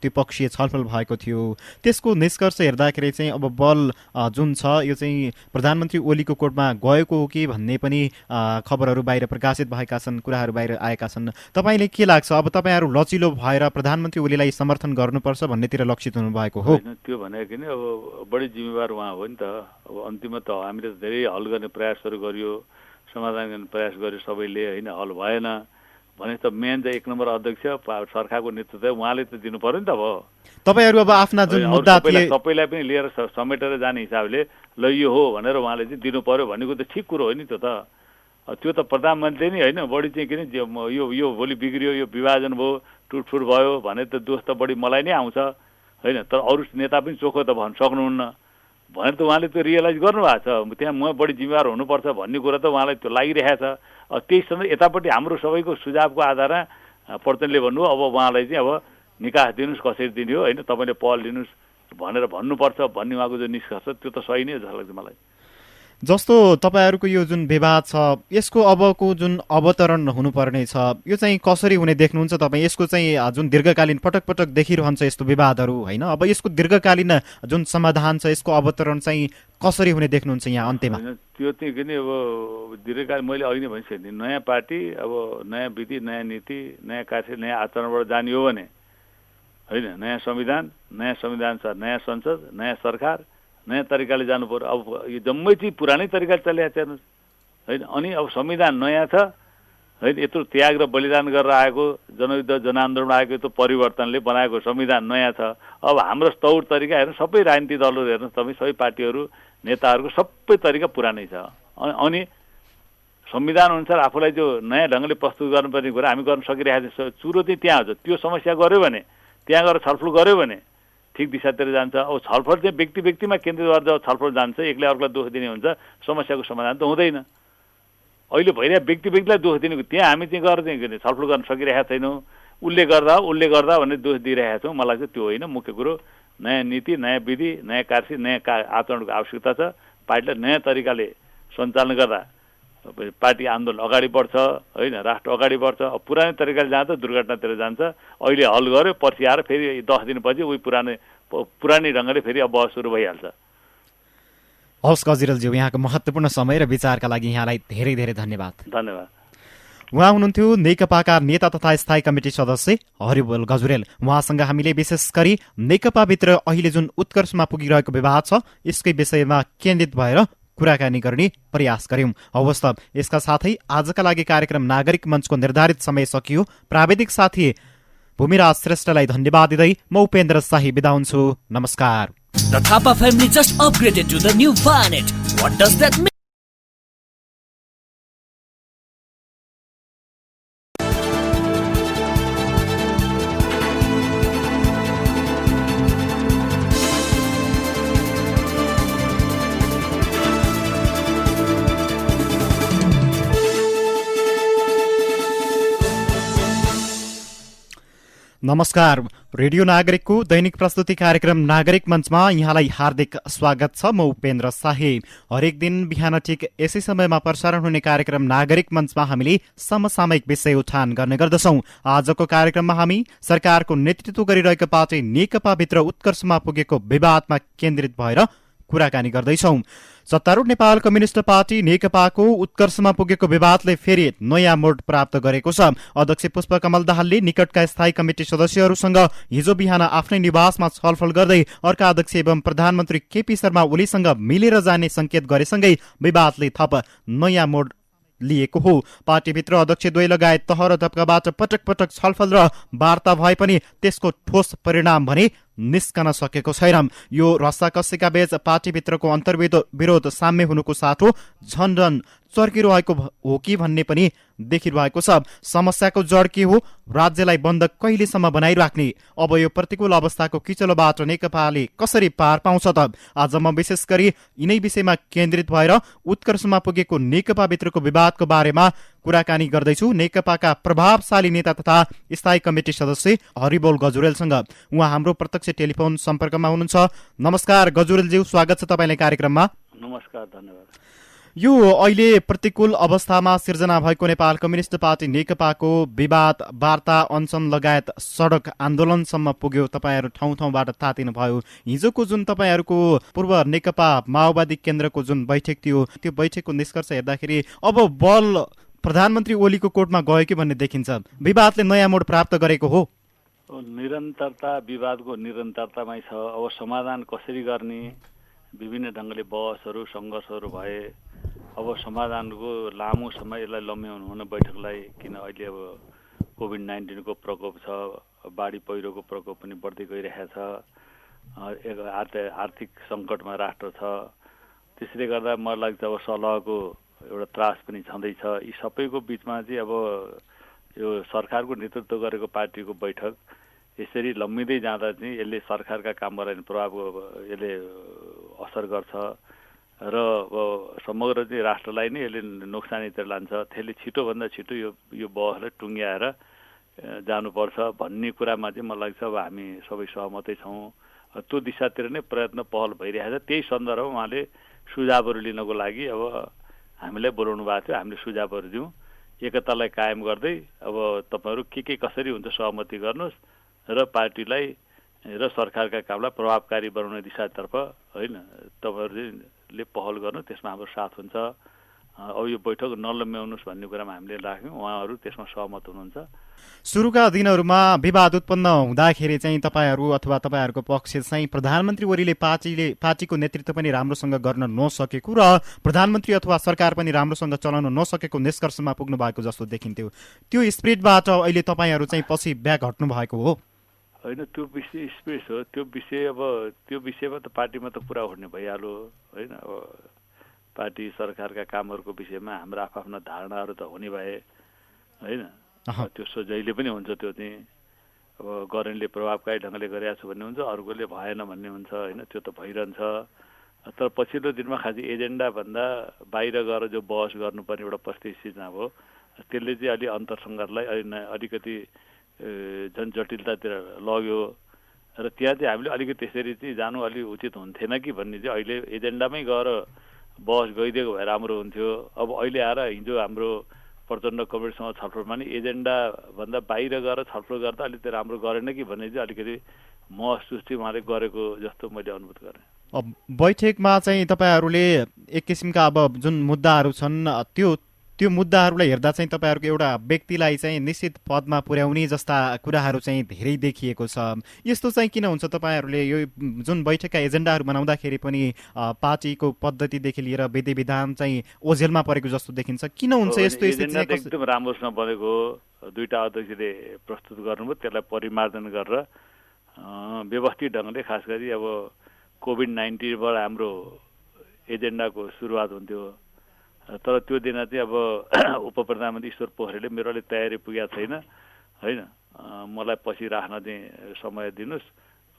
त्रिपक्षीय छलफल भएको थियो, त्यसको निष्कर्ष हेर्दाखेरि चाहिँ अब बल जुन छ यो चाहिँ प्रधानमन्त्री ओलीको कोर्टमा गएको हो कि भन्ने पनि खबरहरू बाहिर प्रकाशित भएका छन्, कुराहरू बाहिर आएका छन्। तपाईँले के लाग्छ, अब तपाईँहरू लचिलो भएर प्रधानमन्त्री ओलीलाई समर्थन गर्नुपर्छ भन्नेतिर लक्षित हुनुभएको हो? त्यो भनेको नि अब बढी जिम्मेवार उहाँ हो नि त। अब अन्तिममा त हामीले धेरै हल गर्ने प्रयासहरू गरियो, समाधान गर्ने प्रयास गर्यो सबैले होइन, हल भएन भने त मेन चाहिँ एक नम्बर अध्यक्ष सरकारको नेतृत्व उहाँले त दिनु पर्यो नि त। अब तपाईँहरू अब आफ्ना जुन मुद्दा थिए सबैलाई पनि लिएर समेटेर जाने हिसाबले ल यो हो भनेर उहाँले चाहिँ दिनु पर्यो भनेको त ठिक कुरो हो नि त्यो त त्यो त प्रधानमन्त्रीले नि होइन बढी चाहिँ किन यो भोलि बिग्रियो, यो विभाजन भयो, टुटफुट भयो भने त दोष त बढी मलाई नै आउँछ होइन। तर अरू नेता पनि चोखो त भन्न सक्नुहुन्न भनेर त उहाँले त्यो रियलाइज गर्नुभएको छ। त्यहाँ म बढी जिम्मेवार हुनुपर्छ भन्ने कुरा त उहाँलाई त्यो लागिरहेछ। त्यही समय यतापट्टि हाम्रो सबैको सुझावको आधारमा प्रचण्डले भन्नुभयो अब उहाँलाई चाहिँ अब निकास दिनुहोस्, कसरी दिने हो होइन, तपाईँले पहल लिनुहोस् भनेर भन्नुपर्छ भन्ने उहाँको जो निष्कर्ष त्यो त सही नै जस्तो लाग्छ मलाई। जस्तो तपाईँहरूको यो जुन विवाद छ यसको अबको जुन अवतरण हुनुपर्ने छ यो चाहिँ कसरी हुने देख्नुहुन्छ तपाईँ? यसको चाहिँ जुन दीर्घकालीन पटक पटक देखिरहन्छ यस्तो विवादहरू होइन, अब यसको दीर्घकालीन जुन समाधान छ यसको अवतरण चाहिँ कसरी हुने देख्नुहुन्छ यहाँ अन्त्यमा? त्यो चाहिँ किन अब दीर्घकालीन मैले अघि नै भनिसकेँ, नयाँ पार्टी अब नयाँ विधि, नयाँ नीति, नयाँ कार्य, नयाँ आचरणबाट जाने हो भने होइन, नयाँ संविधान छ, नयाँ संसद, नयाँ सरकार, नयाँ तरिकाले जानु पर्यो। अब यो जम्मै चाहिँ पुरानै तरिकाले चलिरहेको छ हेर्नुहोस् होइन। अनि अब संविधान नयाँ छ होइन, यत्रो त्याग र बलिदान गरेर आएको जनयुद्ध जनआन्दोलन आएको त्यो परिवर्तनले बनाएको संविधान नयाँ छ। अब हाम्रो तौर तरिका हेर्नु सबै राजनीतिक दलहरू हेर्नुहोस् तपाईँ, सबै पार्टीहरू नेताहरूको सबै तरिका पुरानै छ। अनि संविधान अनुसार आफूलाई जो नयाँ ढङ्गले प्रस्तुत गर्नुपर्ने कुरा हामी गर्न सकिरहेको छ। चुरो चाहिँ त्यहाँ हुन्छ। त्यो समस्या गऱ्यो भने, त्यहाँ गएर छलफल गऱ्यो भने ठिक दिशातिर जान्छ। अब छलफल चाहिँ व्यक्ति व्यक्तिमा केन्द्रित गरेर जब छलफल जान्छ एक्लै अर्कोलाई दोष दिने हुन्छ, समस्याको समाधान त हुँदैन। अहिले भइरहेको व्यक्ति व्यक्तिलाई दोष दिनेको त्यहाँ हामी चाहिँ गएर चाहिँ छलफल गर्न सकिरहेका छैनौँ। उसले गर्दा भनेर दोष दिइरहेका छौँ। मलाई चाहिँ त्यो होइन। मुख्य कुरो नयाँ नीति, नयाँ विधि, नयाँ कार्य, नयाँ आचरणको आवश्यकता छ। पार्टीलाई नयाँ तरिकाले सञ्चालन गर्दा पार्टी आन्दोलन अगाडि बढ्छ होइन, राष्ट्र अगाडि बढ्छ। अब पुरानै तरिकाले जान्छ दुर्घटनातिर जान्छ। अहिले हल गर्यो, पछि आएर फेरि 10 दिनपछि उही पुरानै ढङ्गले फेरि अब सुरु भइहाल्छ। हवस् गजुरेलज्यू, यहाँको महत्त्वपूर्ण समय र विचारका लागि यहाँलाई धेरै धेरै धन्यवाद। धन्यवाद। उहाँ हुनुहुन्थ्यो नेकपाका नेता तथा स्थायी कमिटी सदस्य हरिबोल गजुरेल। उहाँसँग हामीले विशेष गरी नेकपाभित्र अहिले जुन उत्कर्षमा पुगिरहेको विवाद छ यसकै विषयमा केन्द्रित भएर कुराकानी गर्ने प्रयास गर्यौं। हवस् त, यसका साथै आजका लागि कार्यक्रम नागरिक मञ्चको निर्धारित समय सकियो। प्राविधिक साथी भूमिराज श्रेष्ठलाई धन्यवाद दिँदै म उपेन्द्र शाही बिदा हुन्छु। नमस्कार। The Thapa family just upgraded to the new Vanet. What does that mean? नमस्कार। रेडियो नागरिकको दैनिक प्रस्तुति कार्यक्रम नागरिक मञ्चमा यहाँलाई हार्दिक स्वागत छ। म उपेन्द्र शाही। हरेक दिन बिहान ठिक यसै समयमा प्रसारण हुने कार्यक्रम नागरिक मञ्चमा हामीले समसामयिक विषय उठान गर्ने गर्दछौं। आजको कार्यक्रममा हामी सरकारको नेतृत्व गरिरहेको पार्टी नेकपाभित्र उत्कर्षमा पुगेको विवादमा केन्द्रित भएर कुराकानी गर्दैछौं। सत्तारूढ नेपाल कम्युनिस्ट पार्टी नेकपाको उत्कर्षमा पुगेको विवादले फेरि नयाँ मोड प्राप्त गरेको छ। अध्यक्ष पुष्पकमल दाहालले निकटका स्थायी कमिटी सदस्यहरूसँग हिजो बिहान आफ्नै निवासमा छलफल गर्दै अर्का अध्यक्ष एवं प्रधानमन्त्री केपी शर्मा ओलीसँग मिलेर जाने संकेत गरेसँगै विवादले थप नयाँ मोड लिएको हो। पार्टीभित्र अध्यक्षद्वय लगायत तह र तबकाबाट पटक पटक छलफल र वार्ता भए पनि त्यसको ठोस परिणाम भने निस्कन सकेको छैन। यो रस्साकस्सीका बीच पार्टीभित्रको अन्तर्विरोध साम्य हुनुको साथो झन्झन चर्किरहेको हो कि भन्ने पनि देखिरहेको छ। समस्याको जड के हो? राज्यलाई बन्द कहिलेसम्म बनाइराख्ने? अब यो प्रतिकूल अवस्थाको किचलोबाट नेकपाले कसरी पार पाउँछ त? आज म विशेष गरी यिनै विषयमा केन्द्रित भएर उत्कर्षमा पुगेको नेकपाभित्रको विवादको बारेमा कुराकानी गर्दैछु नेकपाका प्रभावशाली नेता तथा स्थायी कमिटी सदस्य हरिबोल गजुरेलसँग। उहाँ हाम्रो प्रत्यक्ष टेलिफोन सम्पर्कमा हुनुहुन्छ। नमस्कार गजुरेलज्यू, स्वागत छ तपाईँलाई कार्यक्रममा। नमस्कार, धन्यवाद। यो अहिले प्रतिकूल अवस्थामा सिर्जना भएको नेपाल कम्युनिस्ट पार्टी नेकपाको विवाद वार्ता अनसन लगायत सडक आन्दोलनसम्म पुग्यो। तपाईँहरू ठाउँ ठाउँबाट तातिनु भयो। हिजोको जुन तपाईँहरूको पूर्व नेकपा माओवादी केन्द्रको जुन बैठक थियो त्यो बैठकको निष्कर्ष हेर्दाखेरि अब बल प्रधानमन्त्री ओलीको कोर्टमा गयो कि भन्ने देखिन्छ। विवादले नयाँ मोड प्राप्त गरेको हो। निरन्तरता विवादको निरन्तरतामै छ। अब समाधान कसरी गर्ने विभिन्न ढङ्गले बहसहरू सङ्घर्षहरू भए। अब समाधानको लामो समय यसलाई लम्ब्याउनु हुन बैठकलाई, किन अहिले अब कोभिड-19 को प्रकोप छ, बाढी पहिरोको प्रकोप पनि बढ्दै गइरहेको छ, आर्थिक सङ्कटमा राष्ट्र छ। त्यसले गर्दा मलाई लाग्छ अब सलहको एउटा त्रास पनि छँदैछ। यी सबैको बिचमा चाहिँ अब यो सरकारको नेतृत्व गरेको पार्टीको बैठक यसरी लम्बिँदै जाँदा चाहिँ यसले सरकारका कामलाई प्रभाव यसले असर गर्छ र समग्र चाहिँ राष्ट्रलाई नै यसले नोक्सानीतिर लान्छ। त्यसले छिटोभन्दा छिटो यो बहसलाई टुङ्ग्याएर जानुपर्छ भन्ने कुरामा चाहिँ मलाई लाग्छ अब हामी सबै सहमतै छौँ। त्यो दिशातिर नै प्रयत्न पहल भइरहेको छ। त्यही सन्दर्भमा उहाँले सुझावहरू लिनको लागि अब हामीलाई बोलाउनु भएको थियो। हामीले सुझावहरू दिउँ, एकतालाई कायम गर्दै अब तपाईँहरू के कसरी हुन्छ सहमति गर्नुहोस् र पार्टीलाई र सरकारका कामलाई प्रभावकारी बनाउने दिशातर्फ होइन तपाईँहरूले पहल गर्नु, त्यसमा हाम्रो साथ हुन्छ। अब यो बैठक नलम्ब्याउनुहोस् भन्ने कुरामा हामीले राख्यौँ, उहाँहरू त्यसमा सहमत हुनुहुन्छ। सुरुका दिनहरूमा विवाद उत्पन्न हुँदाखेरि चाहिँ तपाईँहरू अथवा तपाईँहरूको पक्ष चाहिँ प्रधानमन्त्री ओलीले पार्टीको नेतृत्व पनि राम्रोसँग गर्न नसकेको र प्रधानमन्त्री अथवा सरकार पनि राम्रोसँग चलाउन नसकेको निष्कर्षमा पुग्नु भएको जस्तो देखिन्थ्यो। त्यो स्पिरिटबाट अहिले तपाईँहरू चाहिँ पछि ब्याक हट्नु भएको हो? होइन, त्यो विषय स्पेस हो। त्यो विषयमा त पार्टीमा त कुरा उठ्ने भइहाल्यो होइन। अब पार्टी सरकारका कामहरूको विषयमा हाम्रो आफ्ना धारणाहरू त हुने भए होइन। त्यो जहिले पनि हुन्छ। त्यो चाहिँ अब गर्नेले प्रभावकारी ढङ्गले गरेको छु भन्ने हुन्छ, अर्कोले भएन भन्ने हुन्छ होइन। त्यो त भइरहन्छ। तर पछिल्लो दिनमा खासै एजेन्डाभन्दा बाहिर गएर जो बहस गर्नुपर्ने एउटा परिस्थिति भयो, त्यसले चाहिँ अलि अन्तरसङ्घातलाई अलिकति झन् जटिलतातिर लग्यो र त्यहाँ चाहिँ हामीले अलिकति त्यसरी चाहिँ जानु अलि उचित हुन्थेन कि भन्ने चाहिँ अहिले एजेन्डामै गएर बहस गइदिएको भए राम्रो हुन्थ्यो। अब अहिले आएर हिजो हाम्रो प्रचण्ड कमिटीसँग छलफलमा नि एजेन्डाभन्दा बाहिर गएर छलफल गर्दा अलिकति राम्रो गरेन कि भन्ने चाहिँ अलिकति महसुस चाहिँ उहाँले गरेको जस्तो मैले अनुभूत गरेँ। बैठकमा चाहिँ तपाईँहरूले एक किसिमका अब जुन मुद्दाहरू छन् त्यो मुद्दाहरूलाई हेर्दा चाहिँ तपाईँहरूको एउटा व्यक्तिलाई चाहिँ निश्चित पदमा पुर्याउने जस्ता कुराहरू चाहिँ धेरै देखिएको छ। यस्तो चाहिँ किन हुन्छ? तपाईँहरूले यो जुन बैठकका एजेन्डाहरू बनाउँदाखेरि पनि पार्टीको पद्धतिदेखि लिएर विधि विधान चाहिँ ओझेलमा परेको जस्तो देखिन्छ। किन हुन्छ यस्तो? एकदम राम्रोसँग बनेको दुईटा अध्यक्षले प्रस्तुत गर्नुभयो, त्यसलाई परिमार्जन गरेर व्यवस्थित ढङ्गले खास गरी अब कोभिड-19बाट हाम्रो एजेन्डाको सुरुवात हुन्थ्यो। तर त्यो दिन चाहिँ अब उप प्रधानमन्त्री ईश्वर पोखरेलले मेरो अलिक तयारी पुगेको छैन होइन, मलाई पछि राख्न चाहिँ समय दिनुहोस्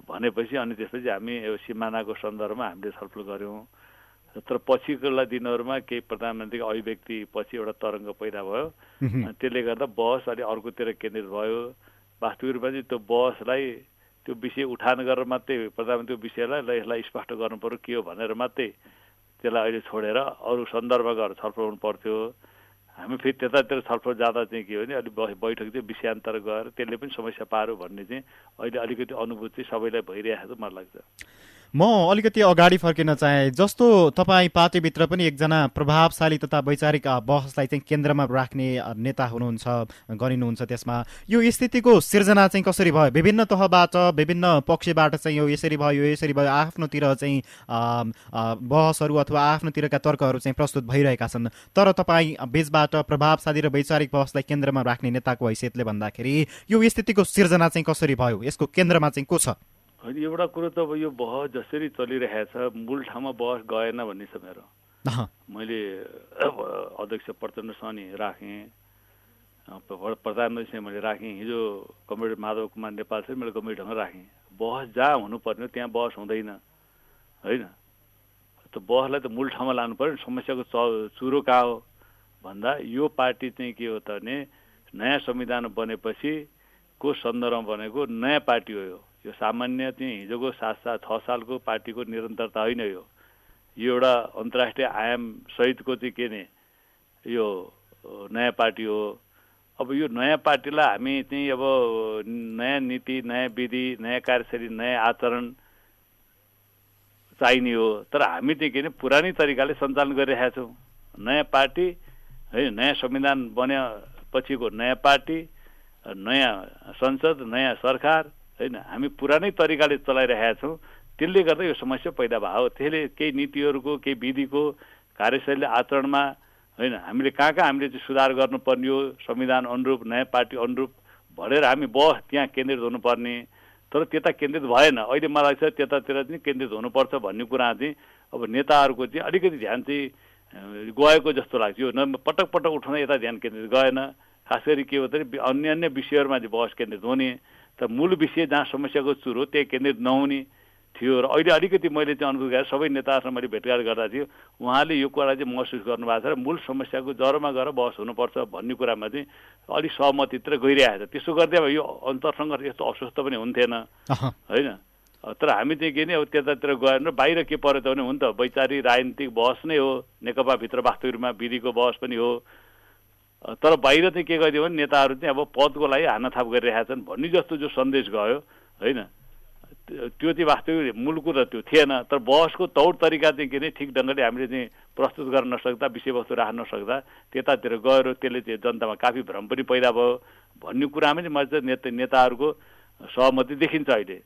भनेपछि अनि त्यसपछि हामी सिमानाको सन्दर्भमा हामीले छलफल गऱ्यौँ। तर पछिको दिनहरूमा केही प्रधानमन्त्रीको अभिव्यक्ति पछि एउटा तरङ्ग पैदा भयो। त्यसले गर्दा बहस अलि अर्कोतिर केन्द्रित भयो। वास्तविक रूपमा चाहिँ त्यो बहसलाई त्यो विषय उठान गरेर मात्रै प्रधानमन्त्रीको विषयलाई ल यसलाई स्पष्ट गर्नु पर्यो के हो भनेर मात्रै त्यसलाई अहिले छोडेर अरू सन्दर्भमा गएर छलफल हुनु पर्थ्यो। हामी फेरि त्यतातिर छलफल जाँदा चाहिँ के हो भने अलिक बैठक चाहिँ विषयान्तर गएर त्यसले पनि समस्या पार्यो भन्ने चाहिँ अहिले अलिकति अनुभूति सबैलाई भइरहेको जस्तो मलाई लाग्छ। म अलिकति अगाडि फर्किन चाहे। जस्तो तपाईँ पार्टीभित्र पनि एकजना प्रभावशाली तथा वैचारिक बहसलाई चाहिँ केन्द्रमा राख्ने नेता हुनुहुन्छ, गरिनुहुन्छ। त्यसमा यो स्थितिको सिर्जना चाहिँ कसरी भयो? विभिन्न तहबाट विभिन्न पक्षबाट चाहिँ यो यसरी भयो आफ्नोतिर चाहिँ बहसहरू अथवा आफ्नोतिरका तर्कहरू चाहिँ प्रस्तुत भइरहेका छन्। तर तपाईँ बीचबाट प्रभावशाली र वैचारिक बहसलाई केन्द्रमा राख्ने नेताको हैसियतले भन्दाखेरि यो स्थितिको सिर्जना चाहिँ कसरी भयो? यसको केन्द्रमा चाहिँ को छ? एउटा कुरो त अब यो बहस जसरी चलिरहेछ मूल ठाउँमा बहस गएन भन्ने छ मेरो। मैले अध्यक्ष प्रचण्डसँग नि राखेँ, प्रधानमन्त्रीसँग मैले राखेँ, हिजो कमरेड माधव कुमार नेपालसँग मैले गम्भीर ढङ्गमा राखेँ। बहस जहाँ हुनुपर्ने त्यहाँ बहस हुँदैन होइन। त बहसलाई त मूल ठाउँमा लानु पर्यो। समस्याको चुरो कहाँ हो भन्दा यो पार्टी चाहिँ के हो त भने नयाँ संविधान बनेपछि को सन्दर्भमा बनेको नयाँ पार्टी हो। यो सामान्य चाहिँ हिजोको 6 सालको पार्टीको निरन्तरता होइन। यो एउटा अन्तर्राष्ट्रिय आयाम सहितको चाहिँ के ने यो नयाँ पार्टी हो। अब यो नयाँ पार्टीलाई हामी चाहिँ अब नयाँ नीति, नयाँ विधि, नयाँ कार्यशैली, नयाँ आचरण चाहिने हो। तर हामी चाहिँ के भने पुरानै तरिकाले सञ्चालन गरिरहेका छौँ। नयाँ पार्टी होइन, नयाँ संविधान बनेपछिको नयाँ पार्टी, नयाँ संसद, नयाँ सरकार होइन, हामी पुरानै तरिकाले चलाइरहेका छौँ। त्यसले गर्दा यो समस्या पैदा भयो। त्यसले केही नीतिहरूको, केही विधिको, कार्यशैली, आचरणमा होइन हामीले कहाँ हामीले चाहिँ सुधार गर्नुपर्ने हो, संविधान अनुरूप, नयाँ पार्टी अनुरूप भनेर हामी बहस त्यहाँ केन्द्रित हुनुपर्ने। तर त्यता केन्द्रित भएन। अहिले मलाई लाग्छ त्यतातिर चाहिँ केन्द्रित हुनुपर्छ भन्ने कुरा चाहिँ अब नेताहरूको चाहिँ अलिकति ध्यान चाहिँ गएको जस्तो लाग्छ। यो पटक पटक उठाउँदा यता ध्यान केन्द्रित गएन। खास गरी के हो त अन्य अन्य विषयहरूमा चाहिँ बहस केन्द्रित हुने, त मूल विषय जहाँ समस्याको चुर हो त्यही केन्द्रित नहुने थियो। र अहिले अलिकति मैले चाहिँ अनुभव गरेँ, सबै नेताहरूसँग मैले भेटघाट गर्दा थियो, उहाँले यो कुरा चाहिँ महसुस गर्नुभएको छ र मूल समस्याको जरोमा गएर बहस हुनुपर्छ भन्ने कुरामा चाहिँ अलिक सहमतितिर गइरहेको छ। त्यसो गर्दै अब यो अन्तरसङ्घर्ष यस्तो अस्वस्थ पनि हुन्थेन होइन। तर हामी चाहिँ के नि अब त्यतातिर गएन र बाहिर के पऱ्यो त भने हुन त वैचारिक राजनीतिक बहस नै हो, नेकपाभित्र वास्तविक रूपमा विधिको बहस पनि हो। तर बाहिर चाहिँ के गरिदियो भने नेताहरू चाहिँ अब पदको लागि हानाथाप गरिरहेका छन् भन्ने जस्तो जो सन्देश गयो होइन, त्यो चाहिँ वास्तविक मूल कुरा त्यो थिएन। तर बहसको तौर तरिका चाहिँ के नै ठिक ढङ्गले हामीले चाहिँ प्रस्तुत गर्न नसक्दा, विषयवस्तु राख्न नसक्दा त्यतातिर गएर त्यसले चाहिँ जनतामा काफी भ्रम पनि पैदा भयो भन्ने कुरामा चाहिँ मैले चाहिँ नेताहरूको सहमति देखिन्छ अहिले।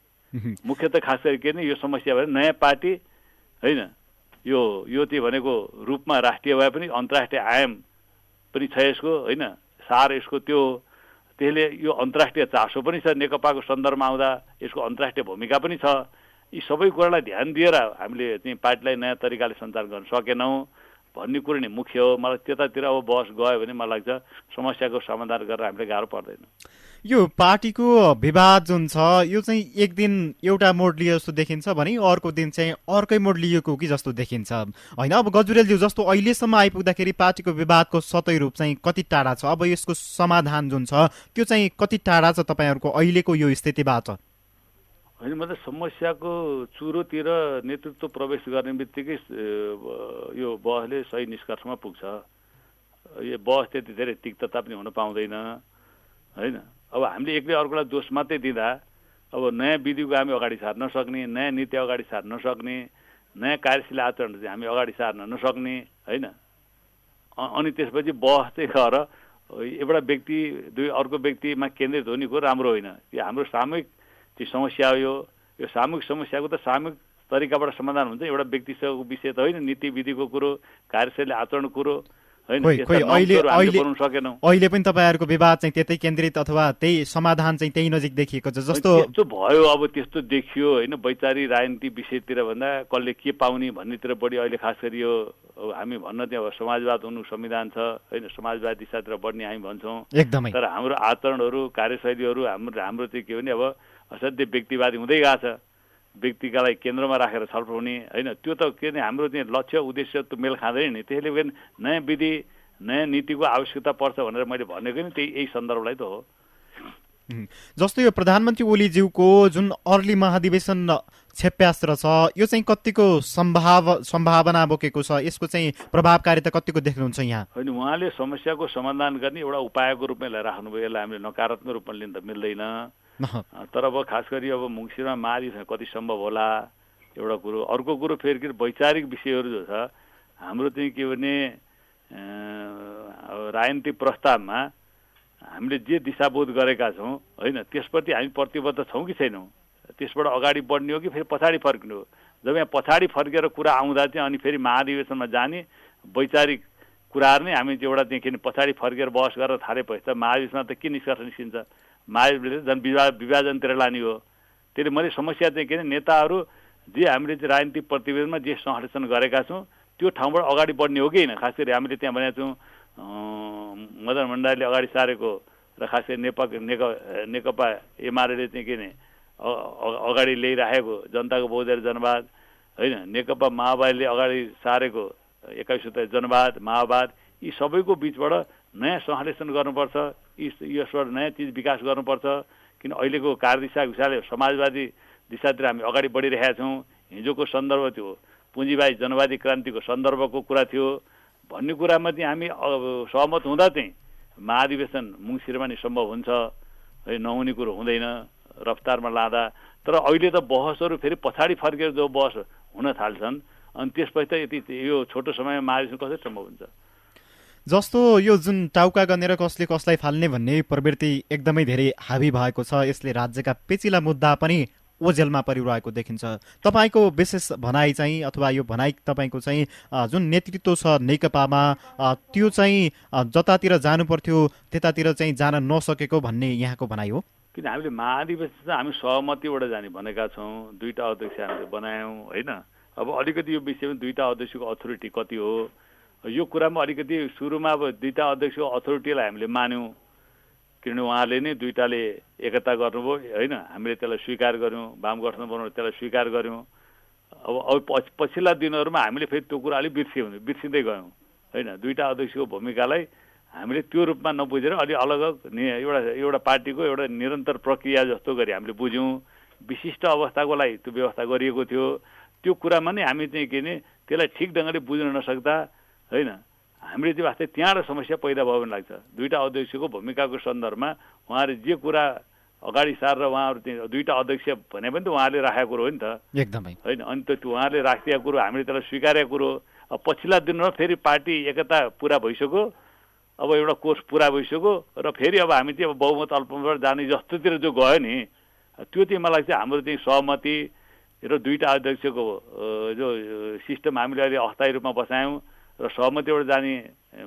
मुख्यतः खास गरी के नि यो समस्या भयो नयाँ पार्टी होइन, यो चाहिँ भनेको रूपमा राष्ट्रिय भए पनि अन्तर्राष्ट्रिय आयाम पनि छ यसको होइन, सार यसको त्यो त्यसले यो अन्तर्राष्ट्रिय चासो पनि छ नेकपाको सन्दर्भमा आउँदा, यसको अन्तर्राष्ट्रिय भूमिका पनि छ। यी सबै कुरालाई ध्यान दिएर हामीले चाहिँ पार्टीलाई नयाँ तरिकाले सञ्चालन गर्न सकेनौँ भन्ने कुरो नै मुख्य हो। मलाई त्यतातिर अब बहस गयो भने मलाई लाग्छ समस्याको समाधान गरेर हामीले गाह्रो पर्दैन। यो पार्टीको विवाद जुन छ यो चाहिँ एक दिन एउटा मोड लियो जस्तो देखिन्छ भने अर्को दिन चाहिँ अर्कै मोड लिएको कि जस्तो देखिन्छ होइन। अब गजुरेलज्यू जस्तो अहिलेसम्म आइपुग्दाखेरि पार्टीको विवादको सतै रूप चाहिँ कति टाढा छ, अब यसको समाधान जुन छ त्यो चाहिँ कति टाढा छ तपाईँहरूको अहिलेको यो स्थितिबाट? होइन, मतलब समस्याको चुरोतिर नेतृत्व प्रवेश गर्ने बित्तिकै यो बहसले सही निष्कर्षमा पुग्छ। यो बहस त्यति धेरै तिक्तता पनि हुन पाउँदैन होइन। अब हामीले एक्लै अर्कोलाई दोष मात्रै दिँदा अब नयाँ विधिको हामी अगाडि सार्न नसक्ने, नयाँ नीति अगाडि सार्न नसक्ने, नयाँ कार्यशील आचरण चाहिँ हामी अगाडि सार्न नसक्ने होइन। अनि त्यसपछि बहस चाहिँ गएर एउटा व्यक्ति अर्को व्यक्तिमा केन्द्रित हुने कुरो राम्रो होइन। यो हाम्रो सामूहिक चाहिँ समस्या हो। यो सामूहिक समस्याको त सामूहिक तरिकाबाट समाधान हुन्छ, एउटा व्यक्तिको विषय त होइन। नीति विधिको कुरो, कार्यशैली आचरण कुरो होइन, अहिले पनि तपाईँहरूको विवाद चाहिँ त्यतै केन्द्रित अथवा त्यही समाधान चाहिँ त्यही नजिक देखिएको छ जस्तो त्यस्तो भयो। अब त्यस्तो देखियो होइन, वैचारिक राजनीति विषयतिर भन्दा कसले के पाउने भन्नेतिर बढी अहिले खास गरी यो हामी भन्न चाहिँ अब समाजवाद हुनु संविधान छ होइन, समाजवाद दिशातिर बढ्ने हामी भन्छौँ एकदमै। तर हाम्रो आचरणहरू कार्यशैलीहरू हाम्रो चाहिँ के भने अब असाध्यै व्यक्तिवादी हुँदै गएको छ। व्यक्तिकालाई केन्द्रमा राखेर छलफल हुने होइन, त्यो त के भने हाम्रो चाहिँ लक्ष्य उद्देश्य त मेल खाँदैन नि। त्यसले गर्दा नयाँ विधि नयाँ नीतिको आवश्यकता पर्छ भनेर मैले भनेको नि त्यही यही सन्दर्भलाई त हो। जस्तो यो प्रधानमन्त्री ओलीज्यूको जुन अर्ली महाधिवेशन छेप्यास्त्र छ यो चाहिँ कतिको सम्भावना बोकेको छ, यसको चाहिँ प्रभावकारिता कतिको देख्नुहुन्छ यहाँ? होइन, उहाँले समस्याको समाधान गर्ने एउटा उपायको रूपमा लिएर राख्नुभयो, यसलाई हामीले नकारात्मक रूपमा लिन त मिल्दैन। तर अब खास गरी अब मुङ्सिरमा महाधिवेशन कति सम्भव होला एउटा कुरो। अर्को कुरो फेरि के वैचारिक विषयहरू जो छ हाम्रो चाहिँ के भने राजनीतिक प्रस्तावमा हामीले जे दिशाबोध गरेका छौँ होइन त्यसप्रति हामी प्रतिबद्ध छौँ कि छैनौँ, त्यसबाट अगाडि बढ्ने हो कि फेरि पछाडि फर्किनु हो। जब यहाँ पछाडि फर्केर कुरा आउँदा चाहिँ अनि फेरि महाधिवेशनमा जाने वैचारिक कुराहरू नै हामी चाहिँ एउटा चाहिँ किन पछाडि फर्केर बहस गरेर थालेपछि त महाधिवेशनमा त के निष्कर्ष निस्किन्छ? महाधिवेशनले झन् विभाजनतिर लाने हो। त्यसले मैले समस्या चाहिँ के भने नेताहरू जे हामीले चाहिँ राजनीतिक प्रतिवेदनमा जे संश्लेषण गरेका छौँ त्यो ठाउँबाट अगाडि बढ्ने हो कि होइन। खास गरी हामीले त्यहाँ भनेका छौँ मदन भण्डारीले अगाडि सारेको र खास गरी नेकपा एमाले चाहिँ के भने अगाडि ल्याइराखेको जनताको बहुदलीय जनवाद होइन, नेकपा माओवादीले अगाडि सारेको 21 सूत्री जनवाद माओवाद, यी सबैको बिचबाट नयाँ संश्लेषण गर्नुपर्छ। यसबाट नयाँ चिज विकास गर्नुपर्छ। किन अहिलेको कार्यदिशा हिसाबले समाजवादी दिशातिर हामी अगाडि बढिरहेका छौँ। हिजोको सन्दर्भ थियो पुँजीवादी जनवादी क्रान्तिको सन्दर्भको कुरा थियो भन्ने कुरामा चाहिँ हामी सहमत हुँदा चाहिँ महाधिवेशन मुङ्सिरमा नै सम्भव हुन्छ है, नहुने कुरो हुँदैन रफ्तारमा लाँदा। तर अहिले त बहसहरू फेरि पछाडि फर्केर जो बहस हुन थाल्छन् अनि त्यसपछि त यति यो छोटो समयमा महाधिवेशन कसरी सम्भव हुन्छ? जस्तो यो जुन टाउका गनेर कसले कसलाई फाल्ने भन्ने प्रवृत्ति एकदमै धेरै हावी भएको छ, यसले राज्यका पेचिला मुद्दा पनि ओझेलमा परिरहेको देखिन्छ। तपाईँको विशेष भनाइ चाहिँ अथवा यो भनाइ तपाईँको चाहिँ जुन नेतृत्व छ नेकपामा त्यो चाहिँ जतातिर जानु पर्थ्यो त्यतातिर चाहिँ जान नसकेको भन्ने यहाँको भनाइ हो? किन हामीले महाधिवेशन चाहिँ हामी सहमतिबाट जाने भनेका छौँ, दुईवटा अध्यक्ष हामीले बनायौँ होइन। अब अलिकति यो विषयमा दुईवटा अध्यक्षको अथोरिटी कति हो यो कुरामा अलिकति सुरुमा अब दुईटा अध्यक्षको अथोरिटीलाई हामीले मान्यौँ, किनभने उहाँले नै दुईटाले एकता गर्नुभयो होइन, हामीले त्यसलाई स्वीकार गऱ्यौँ, वाम गठबन्धन बनाउनु त्यसलाई स्वीकार गऱ्यौँ। अब पछिल्ला दिनहरूमा हामीले फेरि त्यो कुरा अलिक बिर्सिँदै गयौँ होइन। दुईटा अध्यक्षको भूमिकालाई हामीले त्यो रूपमा नबुझेर अलि अलग एउटा पार्टीको एउटा निरन्तर प्रक्रिया जस्तो गरी हामीले बुझ्यौँ। विशिष्ट अवस्थाको लागि त्यो व्यवस्था गरिएको थियो। त्यो कुरामा नै हामी चाहिँ के भने त्यसलाई ठिक ढङ्गले बुझ्न नसक्दा होइन हामीले चाहिँ वास्तै त्यहाँबाट समस्या पैदा भयो भने लाग्छ। दुईटा अध्यक्षको भूमिकाको सन्दर्भमा उहाँले जे कुरा अगाडि सारेर उहाँहरू चाहिँ दुईटा अध्यक्ष भने पनि त उहाँले राखेको कुरो हो नि त एकदमै होइन। अनि त त्यो उहाँले राखिदिएको कुरो हामीले त्यसलाई स्वीकारेको कुरो। अब पछिल्ला दिनमा फेरि पार्टी एकता पुरा भइसक्यो, अब एउटा कोर्स पुरा भइसक्यो र फेरि अब हामी चाहिँ अब बहुमत अल्पमतबाट जाने जस्तोतिर जो गयो नि, त्यो चाहिँ मलाई चाहिँ हाम्रो चाहिँ सहमति र दुईटा अध्यक्षको जो सिस्टम हामीले अहिले अस्थायी रूपमा बसायौँ र सहमतिबाट जाने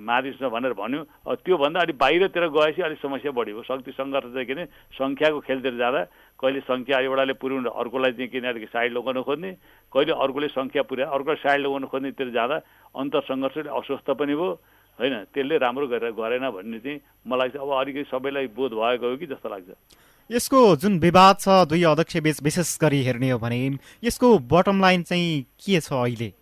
महाधिवेशन भनेर भन्यो। त्योभन्दा अलिक बाहिरतिर गएपछि अलिक समस्या बढी भयो। शक्ति सङ्घर्ष चाहिँ किन सङ्ख्याको खेलतिर जाँदा कहिले सङ्ख्या एउटाले पुर्याउनु अर्कोलाई चाहिँ किन अलिक साइड लगाउन खोज्ने, कहिले अर्कोले सङ्ख्या पुर्याए अर्कोलाई साइड लगाउन खोज्नेतिर जाँदा अन्तर सङ्घर्षले अस्वस्थ पनि भयो होइन। त्यसले राम्रो गरेन भन्ने चाहिँ मलाई चाहिँ अब अलिकति सबैलाई बोध भएको हो कि जस्तो लाग्छ। यसको जुन विवाद छ दुई अध्यक्ष बीच विशेष गरी हेर्ने हो भने यसको बटम लाइन चाहिँ के छ अहिले?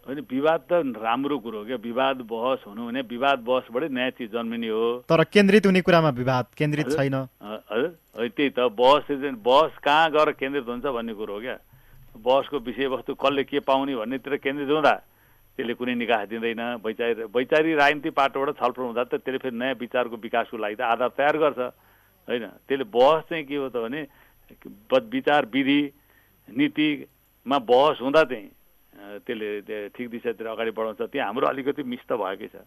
होइन विवाद त राम्रो कुरो हो क्या। विवाद बहस हुनु भने विवाद बहसबाटै नयाँ चिज जन्मिने हो। तर केन्द्रित हुने कुरामा विवाद केन्द्रित छैन। हजुर त्यही त बहस कहाँ गएर केन्द्रित हुन्छ भन्ने कुरो हो क्या। बहसको विषयवस्तु कसले के पाउने भन्नेतिर केन्द्रित हुँदा त्यसले कुनै निकास दिँदैन। वैचारिक राजनीति पाटोबाट छलफल हुँदा त त्यसले फेरि नयाँ विचारको विकासको लागि त आधार तयार गर्छ होइन। त्यसले बहस चाहिँ के हो त भने विचार विधि नीतिमा बहस हुँदा चाहिँ त्यसले ठिक दिशातिर अगाडि बढाउँछ। त्यहाँ हाम्रो अलिकति मिस त भएकै छ।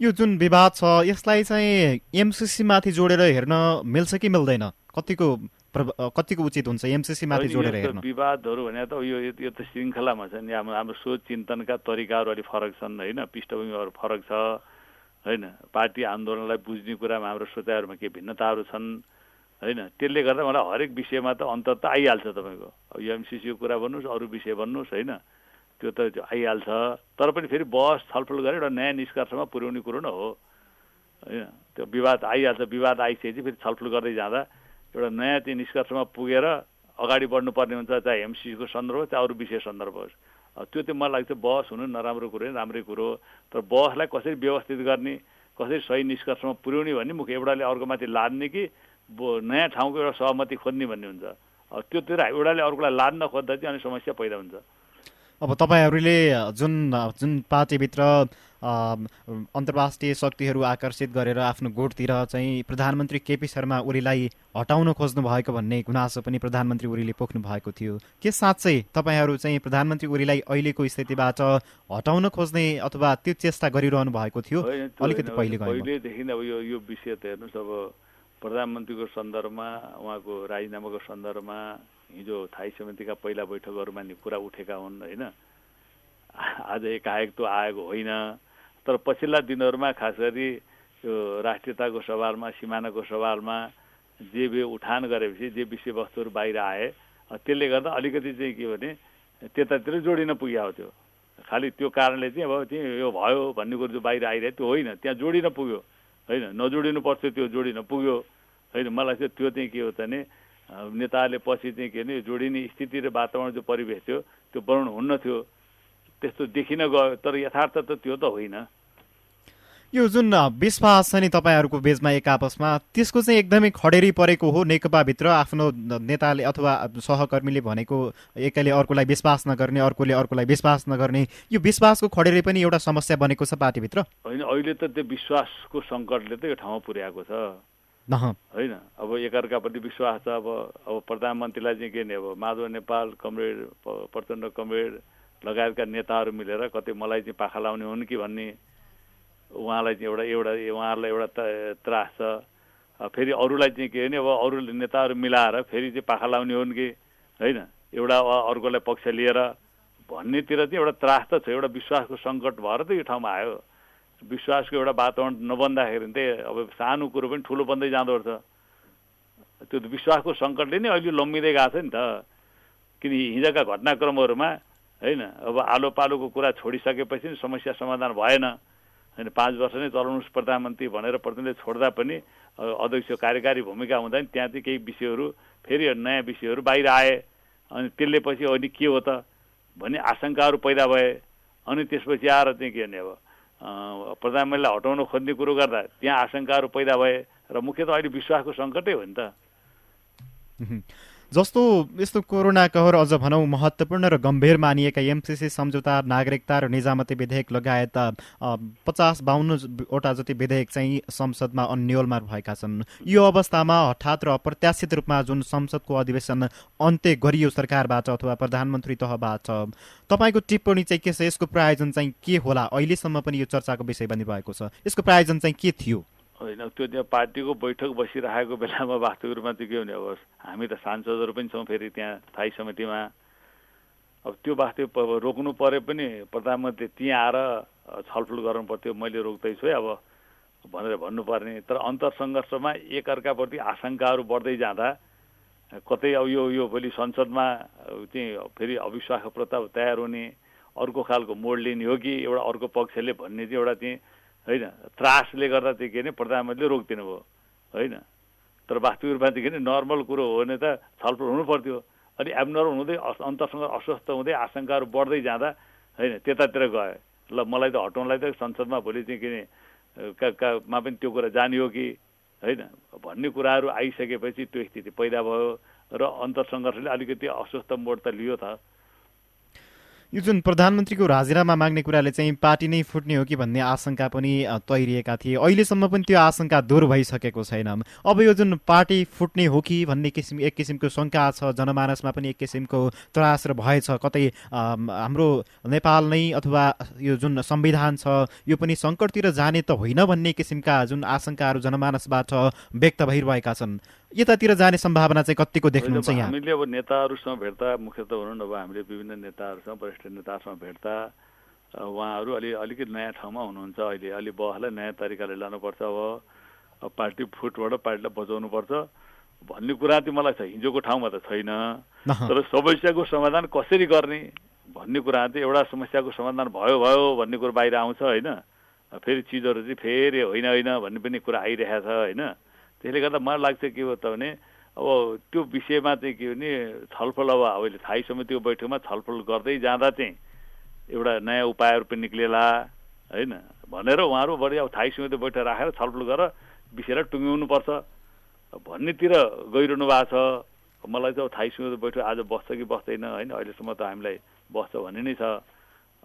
यो जुन विवाद छ यसलाई चाहिँ एमसीसी माथि जोडेर हेर्न मिल्छ कि मिल्दैन? कतिको उचित हुन्छ एमसीसी माथि जोडेर हेर्न? विवादहरू भने त यो त श्रृङ्खलामा छ नि। हाम्रो सोच चिन्तनका तरिकाहरू अलिक फरक छन् होइन, पृष्ठभूमिहरू फरक छ होइन। पार्टी आन्दोलनलाई बुझ्ने कुरामा हाम्रो सोचाइहरूमा केही भिन्नताहरू छन् होइन। त्यसले गर्दा मलाई हरेक विषयमा त अन्तर त आइहाल्छ। तपाईँको अब यो एमसीसीको कुरा भन्नुहोस्, अरू विषय भन्नुहोस् होइन, त्यो त आइहाल्छ। तर पनि फेरि बहस छलफल गरेर एउटा नयाँ निष्कर्षमा पुर्याउने कुरो न हो होइन। त्यो विवाद आइहाल्छ। विवाद आइसकेपछि फेरि छलफल गर्दै जाँदा एउटा नयाँ चाहिँ निष्कर्षमा पुगेर अगाडि बढ्नुपर्ने हुन्छ, चाहे एमसीसीको सन्दर्भ चाहे अरू विषय सन्दर्भ होस्। त्यो चाहिँ मलाई लाग्छ बहस हुनु नराम्रो कुरो राम्रै कुरो। तर बहसलाई कसरी व्यवस्थित गर्ने, कसरी सही निष्कर्षमा पुर्याउने भन्ने मुख्य एउटाले अर्कोमाथि लाद्ने कि नयाँ ठाउँको एउटा सहमति खोज्ने भन्ने हुन्छ। त्योतिर एउटाले अर्कोलाई लाद्न खोज्दा चाहिँ अनि समस्या पैदा हुन्छ। अब तपाईँहरूले जुन पार्टीभित्र अन्तर्राष्ट्रिय शक्तिहरू आकर्षित गरेर आफ्नो गुटतिर चाहिँ प्रधानमन्त्री केपी शर्मा ओलीलाई हटाउन खोज्नु भएको भन्ने गुनासो पनि प्रधानमन्त्री ओलीले पोख्नु भएको थियो। के साँच्चै तपाईँहरू चाहिँ प्रधानमन्त्री ओलीलाई अहिलेको स्थितिबाट हटाउन खोज्ने अथवा त्यो चेष्टा गरिरहनु भएको थियो? अलिकति पहिलेदेखि अब यो विषय त हेर्नुहोस्, अब प्रधानमन्त्रीको सन्दर्भमा उहाँको राजीनामाको सन्दर्भमा हिजो थाई समितिका पहिला बैठकहरूमा नि कुरा उठेका हुन् होइन। आज एकाएक त्यो आएको होइन। तर पछिल्ला दिनहरूमा खास गरी यो राष्ट्रियताको सवालमा सिमानाको सवालमा जे उठान गरेपछि जे विषयवस्तुहरू बाहिर आए त्यसले गर्दा अलिकति चाहिँ के भने त्यतातिर जोडिन पुग्यो त्यो। खालि त्यो कारणले चाहिँ अब चाहिँ यो भयो भन्ने कुरो जो बाहिर आइरह्यो त्यो होइन, त्यहाँ जोडिन पुग्यो होइन। नजोडिनु पर्छ त्यो जोडिन पुग्यो होइन। मलाई चाहिँ त्यो चाहिँ के हो त भने नेताहरूले पछि चाहिँ के भने जोडिने स्थिति र वातावरण जो परिवेश थियो त्यो बनाउनु हुन्न थियो, त्यस्तो देखिन गयो। तर यथार्थ त त्यो त होइन। यो जुन विश्वास छ नि तपाईँहरूको बीचमा एक आपसमा, त्यसको चाहिँ एकदमै खडेरी परेको हो नेकपाभित्र। आफ्नो नेताले अथवा सहकर्मीले भनेको एकैले अर्कोलाई विश्वास नगर्ने, अर्कोले अर्कोलाई विश्वास नगर्ने, यो विश्वासको खडेरी पनि एउटा समस्या बनेको छ पार्टीभित्र होइन। अहिले त त्यो विश्वासको सङ्कटले त यो ठाउँमा पुर्याएको छ होइन। अब एकअर्काप्रति विश्वास छ। अब प्रधानमन्त्रीलाई चाहिँ के नि अब माधव नेपाल कमरेड प्रचण्ड कमरेड लगायतका नेताहरू मिलेर कतै मलाई चाहिँ पाखा लाउने हुन् कि भन्ने उहाँलाई चाहिँ उहाँहरूलाई एउटा त्रास छ। फेरि अरूलाई चाहिँ के भने अब अरू नेताहरू मिलाएर फेरि चाहिँ पाखा लाउने हुन् कि होइन, एउटा अर्कोलाई पक्ष लिएर भन्नेतिर चाहिँ एउटा त्रास त छ। एउटा विश्वासको सङ्कट भएर त यो ठाउँमा आयो। विश्वासको एउटा वातावरण नबन्दाखेरि चाहिँ अब सानो कुरो पनि ठुलो बन्दै जाँदो रहेछ। त्यो विश्वासको सङ्कटले नै अहिले लम्बिँदै गएको छ नि त। किन हिजोका घटनाक्रमहरूमा होइन। अब आलो पालोको कुरा छोडिसकेपछि समस्या समाधान भएन होइन। 5 वर्ष नै चलाउनुहोस् प्रधानमन्त्री भनेर प्रतिनिधिले छोड्दा पनि अध्यक्ष कार्यकारी भूमिका हुँदा नि त्यहाँ चाहिँ केही विषयहरू फेरि नयाँ विषयहरू बाहिर आए। अनि त्यसले पछि अहिले के हो त भन्ने आशंकाहरू पैदा भए। अनि त्यसपछि आएर चाहिँ के भने अब प्रधानमन्त्रीलाई हटाउन खोज्ने कुरो गर्दा त्यहाँ आशंकाहरू पैदा भए र मुख्यतः अहिले विश्वासको सङ्कटै हो नि त। जस्तो यस्तो कोरोना कहर अझ भनौँ महत्त्वपूर्ण र गम्भीर मानिएका एमसिसी सम्झौता, नागरिकता र निजामती विधेयक लगायत 50-52वटा जति विधेयक चाहिँ संसदमा अन्यलमा भएका छन्। यो अवस्थामा हठात र अप्रत्याशित रूपमा जुन संसदको अधिवेशन अन्त्य गरियो सरकारबाट अथवा प्रधानमन्त्री तहबाट, तपाईँको टिप्पणी चाहिँ के छ? यसको प्रायोजन चाहिँ के होला? अहिलेसम्म पनि यो चर्चाको विषय बनिरहेको छ, यसको प्रायोजन चाहिँ के थियो? होइन, त्यो त्यहाँ पार्टीको बैठक बसिरहेको बेलामा वास्तविक रूपमा चाहिँ के हुने? अब हामी त सांसदहरू पनि छौँ फेरि त्यहाँ स्थायी समितिमा। अब त्यो वास्तविक रोक्नु परे पनि प्रधानमन्त्री त्यहाँ आएर छलफल गर्नु पर्थ्यो। मैले रोक्दैछु है अब भनेर भन्नुपर्ने। तर अन्तरसङ्घर्षमा एकअर्काप्रति आशंकाहरू बढ्दै जाँदा कतै अब यो भोलि संसदमा चाहिँ फेरि अविश्वासको प्रस्ताव तयार हुने, अर्को खालको मोड लिने हो कि एउटा अर्को पक्षले भन्ने चाहिँ एउटा चाहिँ होइन त्रासले गर्दा चाहिँ के भने प्रधानमन्त्रीले रोकिदिनु भयो होइन। तर वास्तविक रूपमा चाहिँ के भने नर्मल कुरो हो भने त छलफल हुनु पर्थ्यो। अनि एबनर्मल हुँदै अन्तरसँग अस्वस्थ हुँदै आशंकाहरू बढ्दै जाँदा होइन त्यतातिर गयो। ल मलाई त हटाउनलाई त संसदमा भोलि चाहिँ के मा पनि त्यो कुरा जाने हो कि होइन भन्ने कुराहरू आइसकेपछि त्यो स्थिति पैदा भयो र अन्तरसङ्घर्षले अलिकति अस्वस्थ मोड त लियो त। यो जुन प्रधानमन्त्रीको राजीनामा माग्ने कुराले चाहिँ पार्टी नै फुट्ने हो कि भन्ने आशंका पनि तैरिएका थिए। अहिलेसम्म पनि त्यो आशंका दूर भइसकेको छैन। अब यो जुन पार्टी फुट्ने हो कि भन्ने एक किसिमको शङ्का छ, जनमानसमा पनि एक किसिमको त्रास र भय छ। कतै हाम्रो नेपाल नै अथवा यो जुन संविधान छ यो पनि सङ्कटतिर जाने त होइन भन्ने किसिमका जुन आशंकाहरू जनमानसबाट व्यक्त भइरहेका छन्। यतातिर जाने सम्भावना चाहिँ कतिको देख्नुहुन्छ यहाँ? हामीले अब नेताहरूसँग भेट्दा मुख्यतः भनौँ न अब हामीले विभिन्न नेताहरूसँग वरिष्ठ नेताहरूसँग भेट्दा उहाँहरू अलिकति नयाँ ठाउँमा हुनुहुन्छ। अलि बहसलाई नयाँ तरिकाले लानुपर्छ। अब पार्टी फुटबाट पार्टीलाई बचाउनुपर्छ भन्ने कुरा चाहिँ मलाई छ। हिजोको ठाउँमा त छैन। तर समस्याको समाधान कसरी गर्ने भन्ने कुरा चाहिँ एउटा समस्याको समाधान भयो भन्ने कुरो बाहिर आउँछ होइन। फेरि चिजहरू चाहिँ फेरि होइन भन्ने पनि कुरा आइरहेको छ होइन। त्यसले गर्दा मलाई लाग्छ के हो त भने अब त्यो विषयमा चाहिँ के भने छलफल अब अहिले स्थायी समितिको बैठकमा छलफल गर्दै जाँदा चाहिँ एउटा नयाँ उपायहरू पनि निक्लेला होइन भनेर उहाँहरू बढी अब स्थायी समिति बैठक राखेर छलफल गरेर विषयलाई टुङ्ग्याउनुपर्छ भन्नेतिर गइरहनु भएको छ। मलाई चाहिँ स्थायी समिति बैठक आज बस्छ कि बस्दैन होइन, अहिलेसम्म त हामीलाई बस्छ भन्ने नै छ।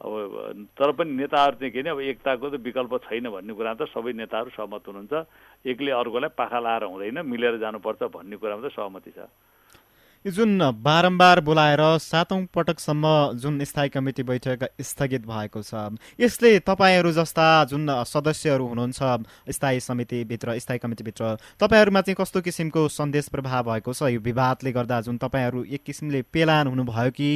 अब तर पनि नेताहरू चाहिँ के भने अब एकताको त विकल्प छैन भन्ने कुरा त सबै नेताहरू सहमत हुनुहुन्छ। एकले अर्कोलाई पाखा लाएर हुँदैन, मिलेर जानुपर्छ भन्ने कुरामा त सहमति छ। यो जुन बारम्बार बोलाएर 7औं पटकसम्म जुन स्थायी कमिटी बैठक स्थगित भएको छ, यसले तपाईँहरू जस्ता जुन सदस्यहरू हुनुहुन्छ स्थायी कमिटीभित्र तपाईँहरूमा चाहिँ कस्तो किसिमको सन्देश प्रभाव भएको छ? यो विवादले गर्दा जुन तपाईँहरू एक किसिमले पेलान हुनुभयो कि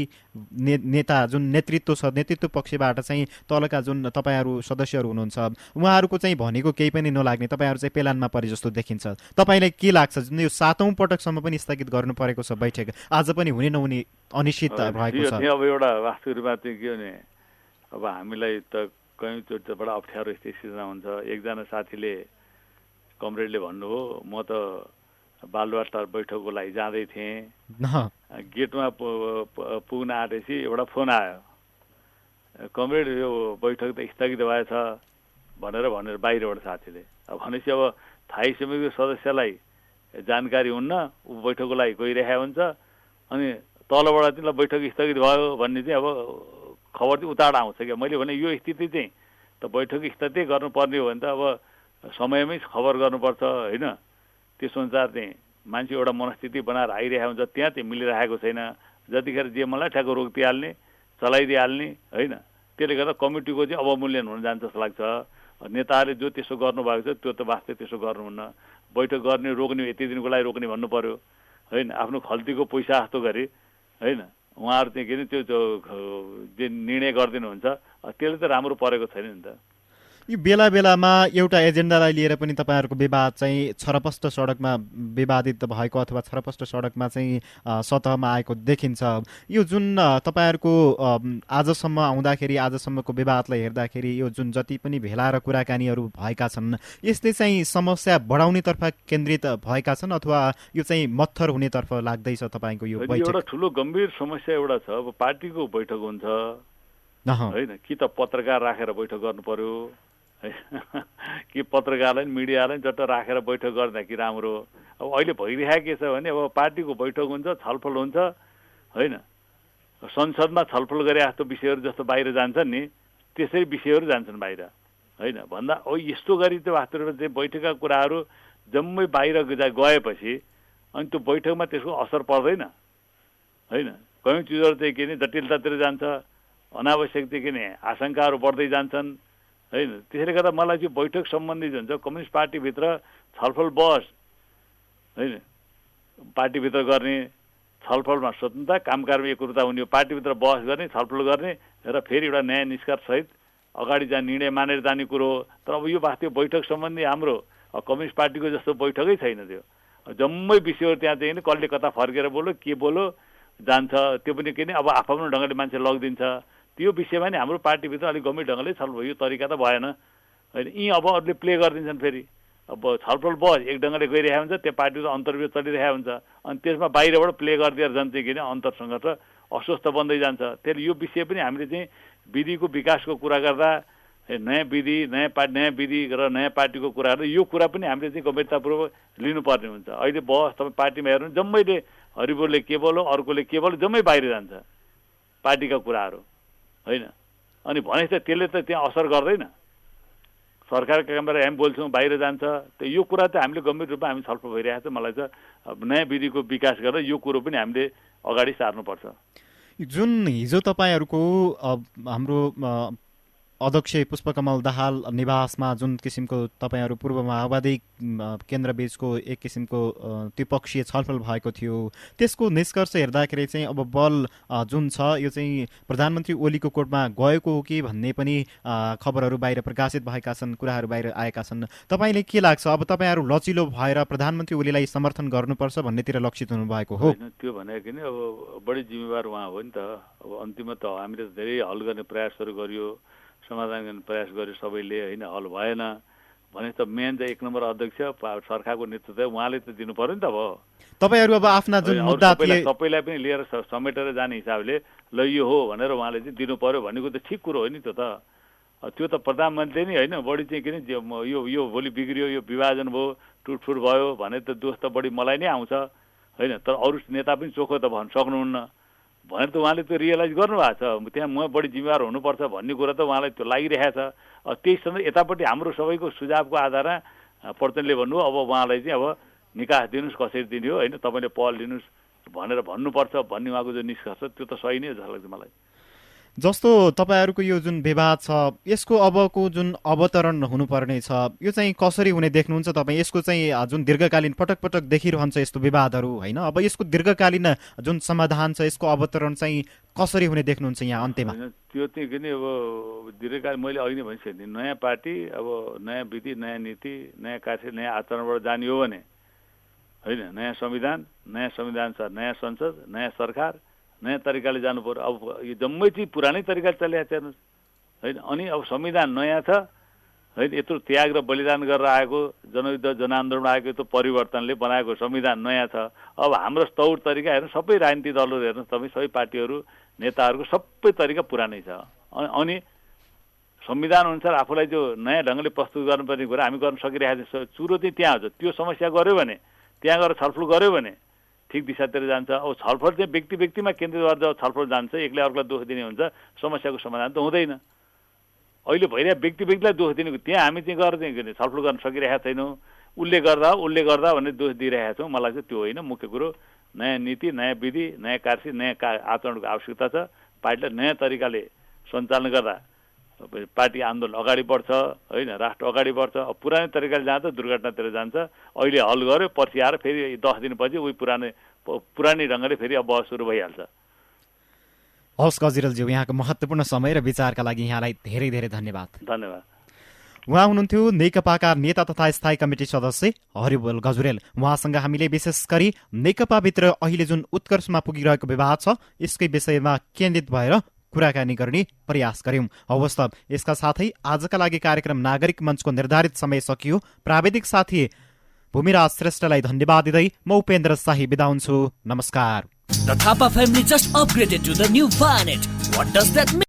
नेता जुन नेतृत्व छ, नेतृत्व पक्षबाट चाहिँ तलका जुन तपाईँहरू सदस्यहरू हुनुहुन्छ उहाँहरूको चाहिँ भनेको केही पनि नलाग्ने, तपाईँहरू चाहिँ पेलानमा परे जस्तो देखिन्छ। तपाईँलाई के लाग्छ जुन यो 7औं पटकसम्म पनि स्थगित गर्नु परेको छ बैठक, आज पनि हुने नहुने अनिश्चित भएको छ? अब एउटा वास्तविक रूपमा चाहिँ के भने अब हामीलाई त कहीँचोटि बडा अप्ठ्यारो स्थितिमा हुन्छ। एकजना साथीले कमरेडले भन्नुभयो म त बालुवाटार बैठकको लागि जाँदै थिएँ, गेटमा पुग्न आँटेपछि एउटा फोन आयो, कमरेड यो बैठक त स्थगित भएछ भनेर बाहिरबाट साथीले। अब भनेपछि अब स्थायी समितिको सदस्यलाई जानकारी हुन्न, ऊ बैठकको लागि गइरहेको हुन्छ अनि तलबाट चाहिँ ल बैठक स्थगित भयो भन्ने चाहिँ अब खबर चाहिँ उताड आउँछ क्या। मैले भने यो स्थिति चाहिँ त बैठक स्थगित गर्नुपर्ने हो भने त अब समयमै खबर गर्नुपर्छ होइन। त्यसो अनुसार चाहिँ मान्छे एउटा मनस्थिति बनाएर आइरहेको हुन्छ, त्यहाँ चाहिँ मिलिरहेको छैन। जतिखेर जे मलाई ठ्याक्क रोकिदिइहाल्ने चलाइदिइहाल्ने होइन। त्यसले गर्दा कमिटीको चाहिँ अवमूल्यन हुन जान्छ जस्तो लाग्छ। नेताहरूले जो त्यसो गर्नुभएको छ त्यो त वास्तव त्यसो गर्नुहुन्न। बैठक गर्ने रोक्ने यति दिनको लागि रोक्ने भन्नु पर्यो होइन। आफ्नो खल्तीको पैसा जस्तो गरे होइन उहाँहरू चाहिँ के अरे त्यो जे निर्णय गरिदिनुहुन्छ त्यसले त राम्रो परेको छैन नि त। यो बेला बेलामा एउटा एजेन्डालाई लिएर पनि तपाईँहरूको विवाद चाहिँ छरपष्ट सडकमा विवादित भएको अथवा छरपष्ट सडकमा चाहिँ सतहमा आएको देखिन्छ। यो जुन तपाईँहरूको आजसम्म आउँदाखेरि आजसम्मको विवादलाई हेर्दाखेरि यो जुन जति पनि भेला र कुराकानीहरू भएका छन् यसले चाहिँ समस्या बढाउनेतर्फ केन्द्रित भएका छन् अथवा यो चाहिँ मत्थर हुनेतर्फ लाग्दैछ तपाईँको यो बैठक? एउटा ठुलो गम्भीर समस्या एउटा छ। अब पार्टीको बैठक हुन्छ होइन, कि त पत्रकार राखेर बैठक गर्नु पर्यो कि पत्रकारलाई मिडियालाई जट्ट राखेर बैठक गर्दा कि राम्रो। अब अहिले भइरहेको के छ भने अब पार्टीको बैठक हुन्छ, छलफल हुन्छ होइन, संसदमा छलफल गरे जस्तो विषयहरू जस्तो बाहिर जान्छन् नि त्यसै विषयहरू जान्छन् बाहिर होइन। भन्दा अब यस्तो गरी त्यो वास्तवमा चाहिँ बैठकका कुराहरू जम्मै बाहिर गएपछि अनि त्यो बैठकमा त्यसको असर पर्दैन होइन। कयौँ चिजहरू चाहिँ के नि जटिलतातिर जान्छ, अनावश्यक चाहिँ के नि आशंकाहरू बढ्दै जान्छन् होइन। त्यसैले गर्दा मलाई चाहिँ बैठक सम्बन्धी जुन छ कम्युनिस्ट पार्टीभित्र छलफल बहस होइन, पार्टीभित्र गर्ने छलफलमा स्वतन्त्रता कामकाजमा एकरूपता हुने, पार्टीभित्र बहस गर्ने छलफल गर्ने र फेरि एउटा नयाँ निष्कर्षसहित अगाडि जाने निर्णय मानेर जाने कुरो हो। तर अब यो वास्तविक बैठक सम्बन्धी हाम्रो कम्युनिस्ट पार्टीको जस्तो बैठकै छैन। त्यो जम्मै विषयहरू त्यहाँ चाहिँ कसले कता फर्केर बोल्यो के बोल्यो जान्छ, त्यो पनि के नि अब आफ्नो ढङ्गले मान्छे लगिदिन्छ। त्यो विषयमा नि हाम्रो पार्टीभित्र अलिक गम्भीर ढङ्गले छलफल यो तरिका त भएन होइन। यी अब अरूले प्ले गरिदिन्छन्, फेरि अब छलफल बहस एक ढङ्गले गइरहेको हुन्छ, त्यो पार्टीको अन्तर्विरोध चलिरहेको हुन्छ अनि त्यसमा बाहिरबाट प्ले गरिदिएर जान्छ कि अन्तरसङ्घर्ष अस्वस्थ बन्दै जान्छ। त्यसले यो विषय पनि हामीले चाहिँ विधिको विकासको कुरा गर्दा नयाँ विधि नयाँ विधि र नयाँ पार्टीको कुरा गर्दा यो कुरा पनि हामीले चाहिँ गम्भीरतापूर्वक लिनुपर्ने हुन्छ। अहिले बहस तपाईँ पार्टीमा हेर्नु जम्मैले हरिबोलले के बोल्यो अर्कोले के बोल्यो जम्मै बाहिर जान्छ पार्टीका कुराहरू होइन। अनि भनेपछि त्यसले त त्यहाँ असर गर्दैन, सरकारका कामबाट हामी बोल्छौँ बाहिर जान्छ। त्यो यो कुरा त हामीले गम्भीर रूपमा हामी छलफल भइरहेको छ। मलाई चाहिँ नयाँ विधिको विकास गरेर यो कुरो पनि हामीले अगाडि सार्नुपर्छ। जुन हिजो तपाईँहरूको हाम्रो अध्यक्ष पुष्पकमल दाहाल निवासमा जुन किसिमको तपाईँहरू पूर्व माओवादी केन्द्रबीचको एक किसिमको द्विपक्षीय छलफल भएको थियो त्यसको निष्कर्ष हेर्दाखेरि चाहिँ अब बल जुन छ यो चाहिँ प्रधानमन्त्री ओलीको कोर्टमा गएको हो कि भन्ने पनि खबरहरू बाहिर प्रकाशित भएका छन्, कुराहरू बाहिर आएका छन्। तपाईँले के लाग्छ अब तपाईँहरू लचिलो भएर प्रधानमन्त्री ओलीलाई समर्थन गर्नुपर्छ भन्नेतिर लक्षित हुनुभएको हो? त्यो भनेको नि अब बढी जिम्मेवार उहाँ हो नि त। अब अन्तिममा त हामीले धेरै हल गर्ने प्रयासहरू गरियो, समाधान गर्ने प्रयास गर्यो सबैले होइन, हल भएन भने त मेन चाहिँ एक नम्बर अध्यक्ष सरकारको नेतृत्व उहाँले त दिनु पर्यो नि त। अब तपाईँहरू अब आफ्ना जुन मुद्दा सबैलाई पनि लिएर समेटेर जाने हिसाबले ल यो हो भनेर उहाँले चाहिँ दिनु पर्यो भनेको त ठिक कुरो हो नि। त्यो त प्रधानमन्त्रीले नि होइन बढी चाहिँ किन यो भोलि बिग्रियो, यो विभाजन भयो, टुटफुट भयो भने त दोष त बढी मलाई नै आउँछ होइन। तर अरू नेता पनि चोखो त भन्न सक्नुहुन्न भनेर त उहाँले त्यो रियलाइज गर्नुभएको छ। त्यहाँ म बढी जिम्मेवार हुनुपर्छ भन्ने कुरा त उहाँलाई त्यो लागिरहेछ। त्यही समय यतापट्टि हाम्रो सबैको सुझावको आधारमा प्रचण्डले भन्नु अब उहाँलाई चाहिँ अब निकास दिनुहोस्, कसरी दिने हो होइन, तपाईँले पहल लिनुहोस् भनेर भन्नुपर्छ भन्ने उहाँको जो निष्कर्ष त्यो त सही नै जस्तो लाग्छ मलाई। जस्तो तपाईँहरूको यो जुन विवाद छ यसको अबको जुन अवतरण हुनुपर्ने छ यो चाहिँ कसरी हुने देख्नुहुन्छ तपाईँ? यसको चाहिँ जुन दीर्घकालीन पटक पटक देखिरहन्छ यस्तो विवादहरू होइन, अब यसको दीर्घकालीन जुन समाधान छ यसको अवतरण चाहिँ कसरी हुने देख्नुहुन्छ यहाँ अन्त्यमा? त्यो चाहिँ किन अब दीर्घकालीन मैले अघि नै भनिसकेँ नि, नयाँ पार्टी अब नयाँ विधि नयाँ नीति नयाँ कार्य नयाँ आचरणबाट जाने हो भने होइन, नयाँ संविधान छ, नयाँ संसद, नयाँ सरकार, नयाँ तरिकाले जानु पर्यो। अब यो जम्मै चाहिँ पुरानै तरिकाले चलिरहेको छ हेर्नुहोस् होइन। अनि अब संविधान नयाँ छ होइन, यत्रो त्याग र बलिदान गरेर आएको जनयुद्ध जनआन्दोलन आएको त्यो परिवर्तनले बनाएको संविधान नयाँ छ। अब हाम्रो तौर तरिका हेर्नु सबै राजनीतिक दलहरू हेर्नुहोस् तपाईँ, सबै पार्टीहरू नेताहरूको सबै तरिका पुरानै छ। अनि संविधान अनुसार आफूलाई जो नयाँ ढङ्गले प्रस्तुत गर्नुपर्ने कुरा हामी गर्न सकिरहेको छ। चुरो चाहिँ त्यहाँ हुन्छ, त्यो समस्या गऱ्यो भने त्यहाँ गएर छलफल गऱ्यो भने ठिक दिशातिर जान्छ। अब छलफल चाहिँ व्यक्ति व्यक्तिमा केन्द्रित गरेर जब छलफल जान्छ एक्लै अर्कोलाई दोष दिने हुन्छ, समस्याको समाधान त हुँदैन। अहिले भइरहेको व्यक्ति व्यक्तिलाई दोष दिने त्यहाँ हामी चाहिँ गएर चाहिँ छलफल गर्न सकिरहेका छैनौँ। उसले गर्दा भन्ने दोष दिइरहेका छौँ। मलाई चाहिँ त्यो होइन, मुख्य कुरो नयाँ नीति नयाँ विधि नयाँ कार्य नयाँ आचरणको आवश्यकता छ। पार्टीलाई नयाँ तरिकाले सञ्चालन गर्दा पार्टी आन्दोलन अगाडि बढ्छ होइन, राष्ट्र अगाडि बढ्छ। अब पुरानै तरिकाले जान्छ दुर्घटनातिर जान्छ। अहिले हल गर्यो पछि आएर फेरि 10 दिनपछि उही पुरानै ढङ्गले फेरि अब बहस सुरु भइहाल्छ। हवस् गजिरेलज्यू, यहाँको महत्त्वपूर्ण समय र विचारका लागि यहाँलाई धेरै धेरै धन्यवाद। धन्यवाद। उहाँ हुनुहुन्थ्यो नेकपाका नेता तथा स्थायी कमिटी सदस्य हरिबोल गजुरेल। उहाँसँग हामीले विशेष गरी नेकपाभित्र अहिले जुन उत्कर्षमा पुगिरहेको विवाद छ यसकै विषयमा केन्द्रित भएर कुराकानी गर्ने प्रयास गर्यौं। हवस् त, यसका साथै आजका लागि कार्यक्रम नागरिक मञ्चको निर्धारित समय सकियो। प्राविधिक साथी भूमिराज श्रेष्ठलाई धन्यवाद दिँदै म उपेन्द्र शाही बिदा हुन्छु। नमस्कार। The Thapa family just upgraded to the new Vanet. What does that mean?